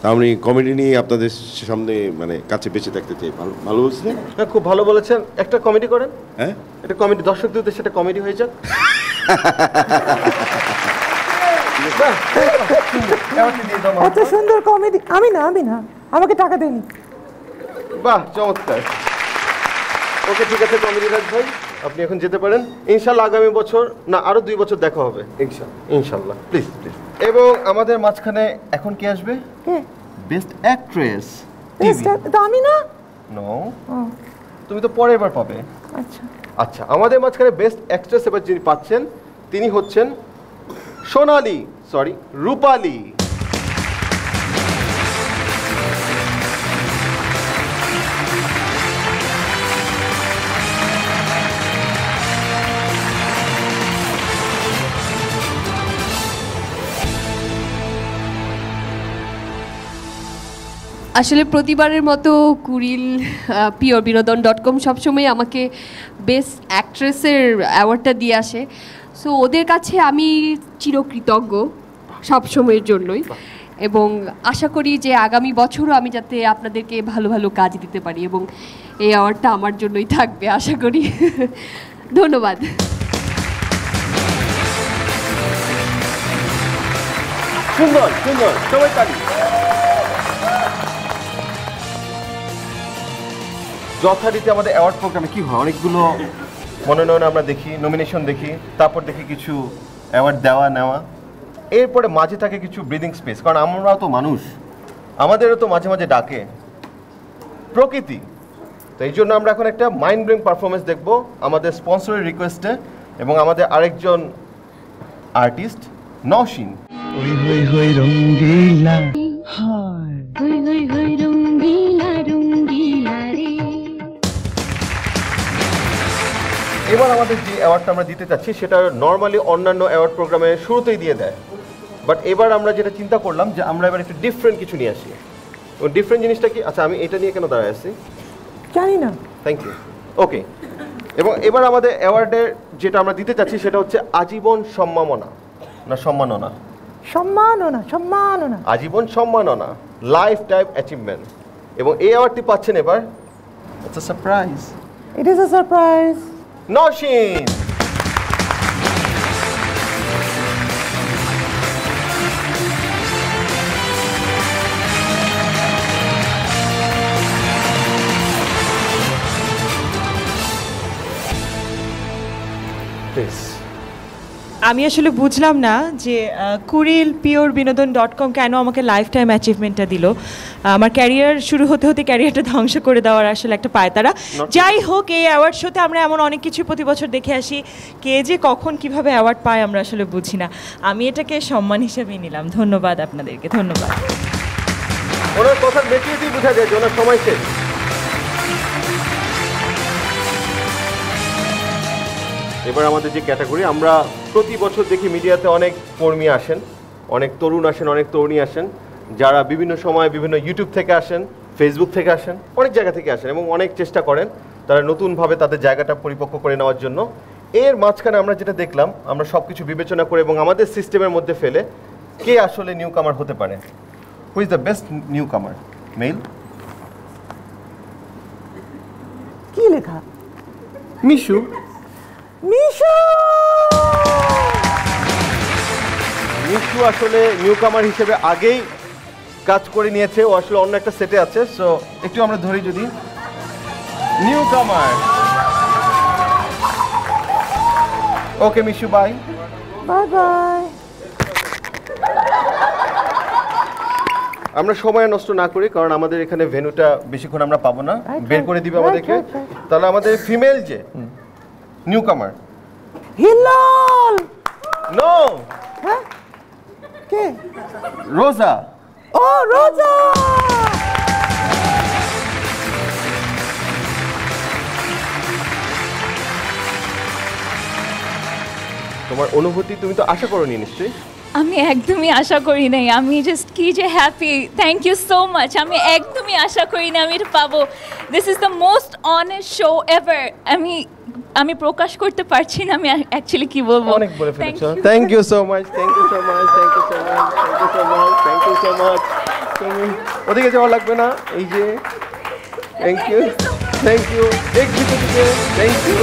তা আমি কমেডি নিয়ে আপনাদের সামনে মানে কাছে বেঁচে থাকতে চাই। ভালো বলছেন? হ্যাঁ খুব ভালো বলেছেন। একটা কমেডি করেন। হ্যাঁ একটা কমেডি, দর্শকদের উদ্দেশ্যে একটা কমেডি হয়ে যাক। এত সুন্দর কমেডি। আমি না, আমাকে টাকা দেনি। বাহ চমৎকার। ওকে ঠিক আছে কমেডি রাজ ভাই, আপনি এখন যেতে পারেন। ইনশাল্লাহ আগামী বছর না আরো 2 বছর দেখা হবে ইনশাল্লাহ। Please please. এবং আমাদের মাঝখানে এখন কি আসবে? Best actress. আমি না? নো, তুমি তো পরের বার পাবে। আচ্ছা আচ্ছা, আমাদের মাঝখানে বেস্ট অ্যাক্ট্রেস এবার যিনি পাচ্ছেন তিনি হচ্ছেন রূপালী। আসলে প্রতিবারের মতো কুড়িল purebinodon.com সবসময় আমাকে বেস্ট অ্যাক্ট্রেসের অ্যাওয়ার্ডটা দিয়ে আসে। সো ওদের কাছে আমি চিরকৃতজ্ঞ সবসময়ের জন্যই, এবং আশা করি যে আগামী বছরও আমি যাতে আপনাদেরকে ভালো ভালো কাজ দিতে পারি, এবং এই অ্যাওয়ার্ডটা আমার জন্যই থাকবে আশা করি। ধন্যবাদ। সুন্দর সুন্দর, সবাই তালি। যথারীতি আমাদের অ্যাওয়ার্ড প্রোগ্রামে কি হয়, অনেকগুলো মনোনয়ন আমরা দেখি, নমিনেশন দেখি, তারপর দেখি কিছু অ্যাওয়ার্ড দেওয়া নেওয়া, এরপরে মাঝে থাকে কিছু ব্রিদিং স্পেস, কারণ আমরাও তো মানুষ, আমাদেরও তো মাঝে মাঝে ডাকে প্রকৃতি। তো এই জন্য আমরা এখন একটা মাইন্ড ব্লোয়িং পারফরমেন্স দেখব আমাদের স্পন্সরের রিকোয়েস্টে, এবং আমাদের আরেকজন আর্টিস্ট নওশিন। এবার আমাদের যে অ্যাওয়ার্ডটা আমরা দিতে চাচ্ছি সেটা নর্মালি অন্যান্য অ্যাওয়ার্ড প্রোগ্রামে শুরুতেই দিয়ে দেয়, বাট এবার আমরা যেটা চিন্তা করলাম যে আমরা এবার একটু ডিফারেন্ট কিছু নিয়ে আসি। ও ডিফারেন্ট জিনিসটা কি? আচ্ছা, আমি এটা নিয়ে কেন দাঁড়ায় আছি জানি না। Thank you. ওকে, এবং এবার আমাদের অ্যাওয়ার্ডের যেটা আমরা দিতে চাচ্ছি সেটা হচ্ছে আজীবন সম্মাননা, না সম্মাননা, সম্মাননা, সম্মাননা, আজীবন সম্মাননা, লাইফ টাইম অ্যাচিভমেন্ট। এবং এই অ্যাওয়ার্ডটি পাচ্ছেন এবার, it's a surprise, it is a surprise, Nowshin. আমি আসলে বুঝলাম না যে কুরিল পিওর বিনোদন .com কেন আমাকে লাইফ টাইম অ্যাচিভমেন্টটা দিল। আমার ক্যারিয়ার শুরু হতে হতে ক্যারিয়ারটা ধ্বংস করে দেওয়ার আসলে একটা পায়তারা। যাই হোক, এই অ্যাওয়ার্ড শোতে আমরা এমন অনেক কিছু প্রতি বছর দেখে আসি, কে যে কখন কিভাবে অ্যাওয়ার্ড পায় আমরা আসলে বুঝি না। আমি এটাকে সম্মান হিসেবেই নিলাম। ধন্যবাদ আপনাদেরকে, ধন্যবাদ। ওনার কথা বেশি বোঝা যায় যে ওনার সময় শেষ। এবার আমাদের যে ক্যাটাগরি, আমরা প্রতি বছর দেখি মিডিয়াতে অনেক কর্মী আসেন, অনেক তরুণ আসেন, অনেক তরুণী আসেন, যারা বিভিন্ন সময় বিভিন্ন ইউটিউব থেকে আসেন, ফেসবুক থেকে আসেন, অনেক জায়গা থেকে আসেন এবং অনেক চেষ্টা করেন তারা নতুনভাবে তাদের জায়গাটা পরিপক্ক করে নেওয়ার জন্য। এর মাঝখানে আমরা যেটা দেখলাম, আমরা সব কিছু বিবেচনা করে এবং আমাদের সিস্টেমের মধ্যে ফেলে কে আসলে নিউ কামার হতে পারে। Who is the best new কামার? মেল। কি লেখা? মিশু। মিশু মিশু আসলে নিউ কামার হিসেবে আগেই কাজ করে নিয়েছে, ও আসলে অন্য একটা সেটে আছে। সো একটু আমরা ধরি, যদি নিউ কামার। ওকে মিশু, বাই বাই বাই। আমরা সময় নষ্ট না করি, কারণ আমাদের এখানে ভেন্যুটা বেশিক্ষণ আমরা পাবো না, বের করে দিবে আমাদেরকে। তাহলে আমাদের ফিমেল যে নিউ কামার, হিলাল। নো, হ্যাঁ, কে? রোজা। ও রোজা। তোমার অনুভূতি, তুমি তো আশা করোনি নিশ্চয়ই? আমি একদমই আশা করি নাই। আমি জাস্ট কি যে happy, thank you so much. আমি একদমই আশা করি না আমি এটা পাবো। This is the most honest show ever. আমি প্রকাশ করতে পারছি না আমি অ্যাকচুয়ালি কি বলবো। অনেক বলে ফেলেছো। Thank you so much, thank you so much, thank you so much, thank you so much, thank you so much. তুমি ওদিকে যাওয়া লাগবে না, এই যে thank you, thank you, executive, thank you.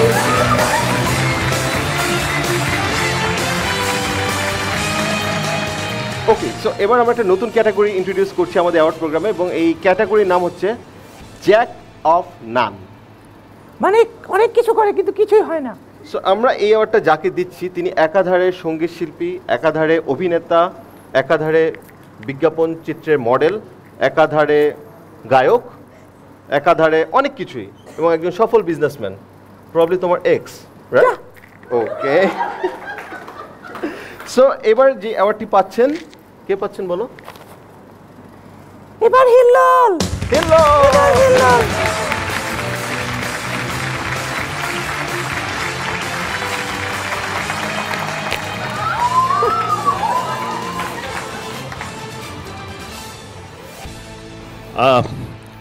Okay, so এবার আমরা একটা নতুন ক্যাটাগরি ইন্ট্রোডিউস করছি আমাদের অ্যাওয়ার্ড প্রোগ্রামে, এবং এই ক্যাটাগরির নাম হচ্ছে জ্যাক অফ নান। মানে অনেক কিছু করে কিন্তু কিছুই হয় না। সো আমরা এই অ্যাওয়ার্ডটা যাকে দিচ্ছি, তিনি একাধারে সঙ্গীত শিল্পী, একাধারে অভিনেতা, একাধারে বিজ্ঞাপন চিত্রের মডেল, একাধারে গায়ক, একাধারে অনেক কিছুই, এবং একজন সফল বিজনেসম্যান। প্রবলি তোমার এক্স, রাইট? ওকে। সো এবার যে অ্যাওয়ার্ডটি পাচ্ছেন, কে পাচ্ছেন বলো? এবার হিলাল। Hilal, Hilal.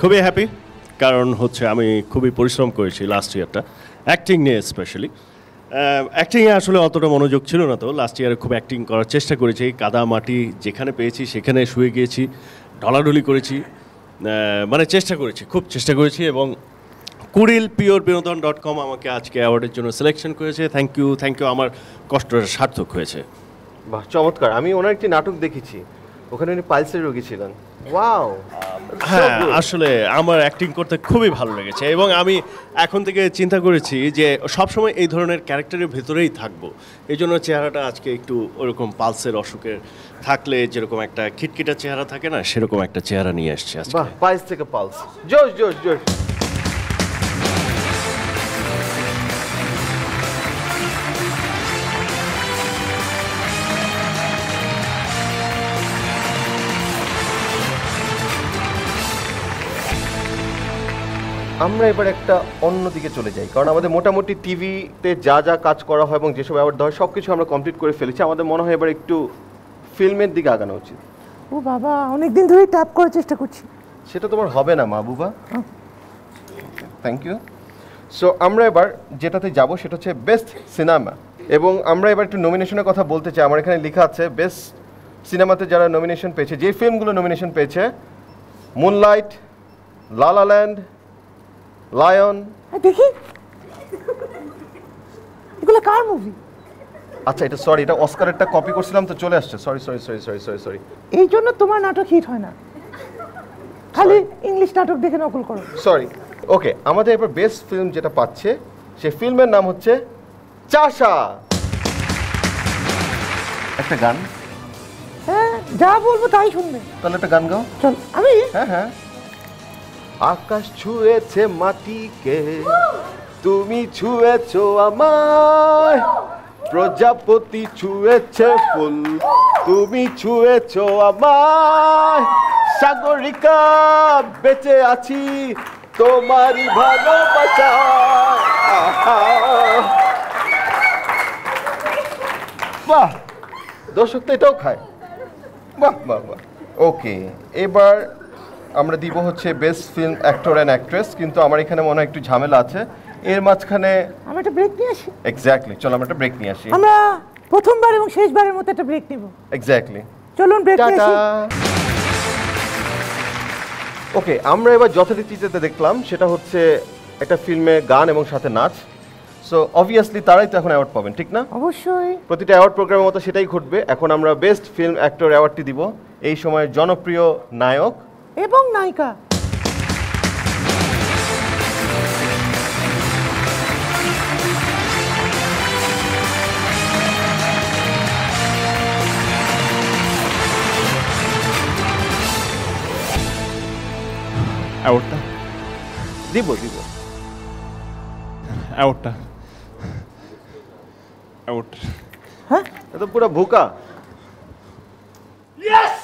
খুবই হ্যাপি, কারণ হচ্ছে আমি খুবই পরিশ্রম করেছি লাস্ট ইয়ারটা অ্যাক্টিং নিয়ে। স্পেশালি অ্যাক্টিংয়ে আসলে অতটা মনোযোগ ছিল না, তো লাস্ট ইয়ারে খুব অ্যাক্টিং করার চেষ্টা করেছি। কাদা মাটি যেখানে পেয়েছি সেখানে শুয়ে গিয়েছি, ঢলাঢলি করেছি, মানে চেষ্টা করেছি, খুব চেষ্টা করেছি, এবং কুরিল পিওর বিনোদন .com আমাকে আজকে অ্যাওয়ার্ডের জন্য সিলেকশন করেছে। থ্যাংক ইউ, আমার কষ্টটা সার্থক হয়েছে। বাহ, চমৎকার। আমি ওনার একটি নাটক দেখেছি, ওখানে উনি পাইলসের রোগী ছিলেন। ওয়াও। হ্যাঁ, আসলে আমার অ্যাক্টিং করতে খুবই ভালো লেগেছে এবং আমি এখন থেকে চিন্তা করেছি যে সবসময় এই ধরনের ক্যারেক্টারের ভেতরেই থাকবো। এই জন্য চেহারাটা আজকে একটু ওরকম পালসের অসুখের থাকলে যেরকম একটা খিটখিটা চেহারা থাকে না, সেরকম একটা চেহারা নিয়ে আসছে আজকে। বাহ, পালস থেকে পালস। জোশ জোশ জোশ। আমরা এবার একটা অন্য দিকে চলে যাই, কারণ আমাদের মোটামুটি টিভিতে যা যা কাজ করা হয় এবং যেসব অ্যাওয়ার্ড দেওয়া হয় সব কিছু আমরা কমপ্লিট করে ফেলেছি। আমাদের মনে হয় এবার একটু ফিল্মের দিকে আগানো উচিত। ও বাবা, অনেকদিন ধরেই ট্যাপ করার চেষ্টা করছি। সেটা তোমার হবে না মাহবুবা। Thank you. সো আমরা এবার যেটাতে যাব সেটা হচ্ছে বেস্ট সিনেমা, এবং আমরা এবার একটু নমিনেশনের কথা বলতে চাই। আমার এখানে লেখা আছে বেস্ট সিনেমাতে যারা নমিনেশন পেয়েছে, যে ফিল্মগুলো নমিনেশন পেয়েছে: মুনলাইট, লা লা ল্যান্ড, লায়ন। দেখি এগুলো কার মুভি? আচ্ছা, এটা সরি, এটা অস্কারেরটা কপি করছিলাম তো চলে আসছে। Sorry sorry sorry sorry sorry sorry. এই জন্য তোমার নাটক হিট হয় না, খালি ইংলিশ নাটক দেখে নকল করো। সরি। ওকে, আমাদের এবার বেস্ট ফিল্ম যেটা পাচ্ছে সেই ফিল্মের নাম হচ্ছে চাষা। একটা গান। হ্যাঁ, যা বলবো তাই শুনবে। তাহলে একটা গান গাও। চল। আমি? হ্যাঁ হ্যাঁ। আকাশ ছুঁয়েছে মাটিকে, তুমি ছুঁয়েছো আমায়, প্রজাপতি ছুঁয়েছে ফুল, তুমি ছুঁয়েছো আমায়, সাগরিকা বেঁচে আছি তোমারই ভালোবাসা। বাহ, দর্শক তো এটাও খায়। বাহ বাহ বাহ। ওকে, এবার আমরা দিব হচ্ছে best film actor and actress, কিন্তু আমার এখানে মনে হয় একটু ঝামেলা আছে। এর মাঝখানে আমরা একটা ব্রেক নিয়ে আসি। এক্স্যাক্টলি, চলো আমরা একটা ব্রেক নিয়ে আসি। আমরা প্রথমবার এবং শেষবারের মতো একটা ব্রেক নিব। এক্স্যাক্টলি, চলুন ব্রেক নিয়ে আসি। ওকে, আমরা এবার যথারীতিতে দেখলাম সেটা হচ্ছে একটা ফিল্মে গান এবং সাথে নাচ। সো অবভিয়াসলি তারাই তো এখন অ্যাওয়ার্ড পাবেন, ঠিক না? অবশ্যই। প্রতিটা অ্যাওয়ার্ড প্রোগ্রামের মতো সেটাই ঘটবে। এখন আমরা বেস্ট ফিল্ম অ্যাক্টর অ্যাওয়ার্ডটি দিব এই সময়ের জনপ্রিয় নায়ক এবং নায়িকা। অ্যাওয়ার্ডটা দিব দিব অ্যাওয়ার্ডটা হ্যাঁ, এটা পুরো ভুকা। ইয়েস!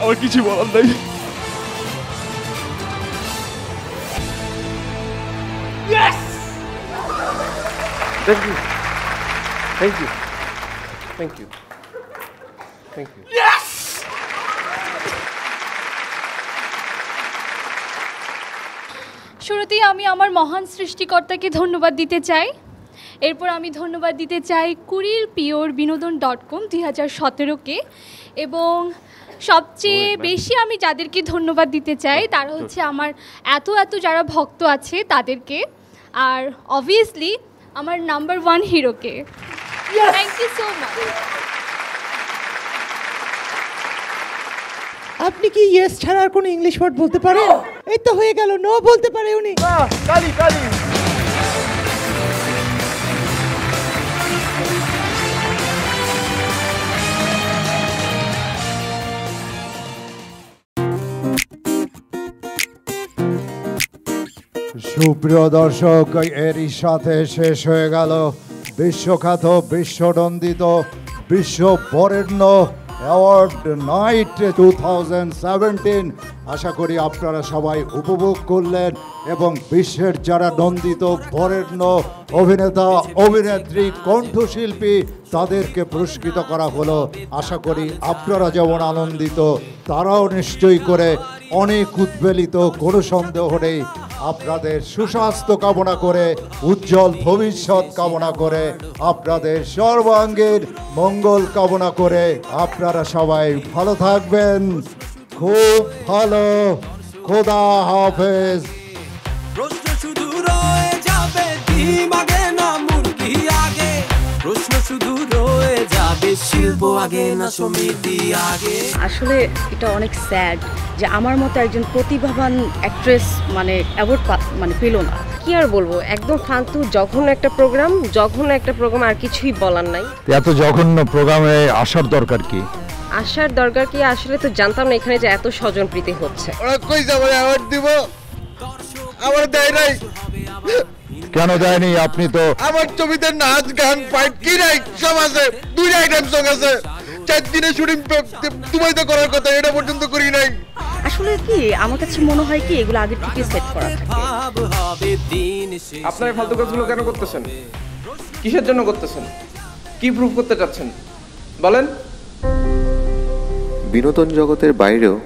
আমার কিছু বলার নাই। Yes! Thank you thank you thank you thank you. Yes! শুরুতেই আমি আমার মহান সৃষ্টিকর্তাকে ধন্যবাদ দিতে চাই। এরপর আমি ধন্যবাদ দিতে চাই কুরিল পিওর বিনোদন .com 2017-কে, এবং সবচেয়ে বেশি আমি যাদেরকে ধন্যবাদ দিতে চাই তারা হচ্ছে আমার এত যারা ভক্ত আছে তাদেরকে, আর অবভিয়াসলি আমার নাম্বার 1 হিরোকে। Thank you so much. আপনি কি ইয়েস ছাড়া আর কোনো ইংলিশ ওয়ার্ড বলতে পারেন? এই তো হয়ে গেল, নো বলতে পারে উনি। কালি কালি। সুপ্রিয় দর্শক, এরই সাথে শেষ হয়ে গেল বিশ্বখ্যাত, বিশ্বনন্দিত, বিশ্ব বরেণ্য অ্যাওয়ার্ড নাইট 2017। আশা করি আপনারা সবাই উপভোগ করলেন এবং বিশ্বের যারা নন্দিত বরেণ্য অভিনেতা, অভিনেত্রী, কণ্ঠশিল্পী তাদেরকে পুরস্কৃত করা হলো। আশা করি আপনারা যেমন আনন্দিত তারাও নিশ্চয়ই করে অনেক উদ্বেলিত, কোনো সন্দেহ নেই। আপনাদের সুস্বাস্থ্য কামনা করে, উজ্জ্বল ভবিষ্যৎ কামনা করে, আপনাদের সর্বাঙ্গীন মঙ্গল কামনা করে আপনারা সবাই ভালো থাকবেন, খুব ভালো। খোদা হাফেজ। প্রশ্ন শুধু রয়ে যাবে দিমাগে না মুরগি আগে, প্রশ্ন শুধু রয়ে যাবে শিল্প আগে না সমিতি আগে। আসলে এটা অনেক স্যাড যে আমার মতো একজন প্রতিভাবান অ্যাক্ট্রেস মানে অ্যাওয়ার্ড পেল না। কি আর বলবো, একদম ফালতু জঘন্য একটা প্রোগ্রাম, আর কিছুই বলার নাই। এত জঘন্য প্রোগ্রামে আসার দরকার কি? আসার দরকার কি, আসলে তো জানতাম না এখানে যে এত স্বজনপ্রীতি হচ্ছে। ওরা কই যাবে অ্যাওয়ার্ড দিব? আমার দেয় নাই। কেন দেয়নি? আপনি তো আমার ছবিতে নাচ গান ফাইট কি নাই সব আছে, 2 আইটেম সং আছে, 4 দিনে শুটিং দুবাইতে করার কথা, এটা পর্যন্ত করি নাই। আসলে কি আমার কাছে মনে হয় কি এগুলো আগে থেকে সেট করা থাকে। আপনারা ফালতু কাজগুলো কেন করতেছেন? কিসের জন্য করতেছেন? কি প্রুফ করতে চাচ্ছেন বলেন? বিনোদন জগতের বাইরেও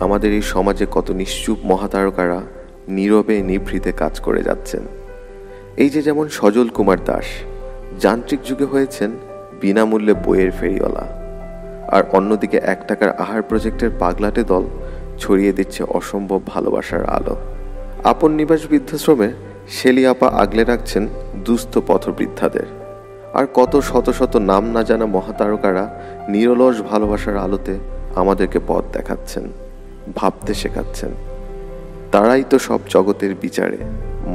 আমাদের এই সমাজে কত নিশ্চুপ মহাতারকারা নীরবে নিভৃতে কাজ করে যাচ্ছেন। এই যে যেমন সজল কুমার দাস যান্ত্রিক যুগে হয়েছেন বিনামূল্যে বইয়ের ফেরিওয়ালা, আর অন্যদিকে 1 টাকার আহার প্রজেক্টের পাগলাটে দল ছড়িয়ে দিচ্ছে অসম্ভব ভালোবাসার আলো। আপন নিবাস বৃদ্ধাশ্রমে শেলি আপা আগলে রাখছেন দুস্থ পথবৃদ্ধাদের, আর কত শত শত নাম না জানা মহাতারকারা নিরলস ভালোবাসার আলোতে আমাদেরকে পথ দেখাচ্ছেন, ভাবতে শেখাচ্ছেন। তারাই তো সব জগতের বিচারে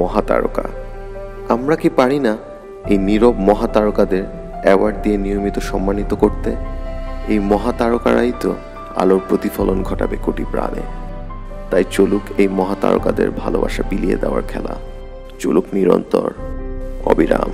মহাতারকা। আমরা কি পারি না এই নীরব মহাতারকাদের অ্যাওয়ার্ড দিয়ে নিয়মিত সম্মানিত করতে? এই মহাতারকারাই তো আলোর প্রতিফলন ঘটাবে কোটি প্রাণে। তাই চলুক এই মহাতারকাদের ভালোবাসা বিলিয়ে দেওয়ার খেলা, চলুক নিরন্তর, অবিরাম।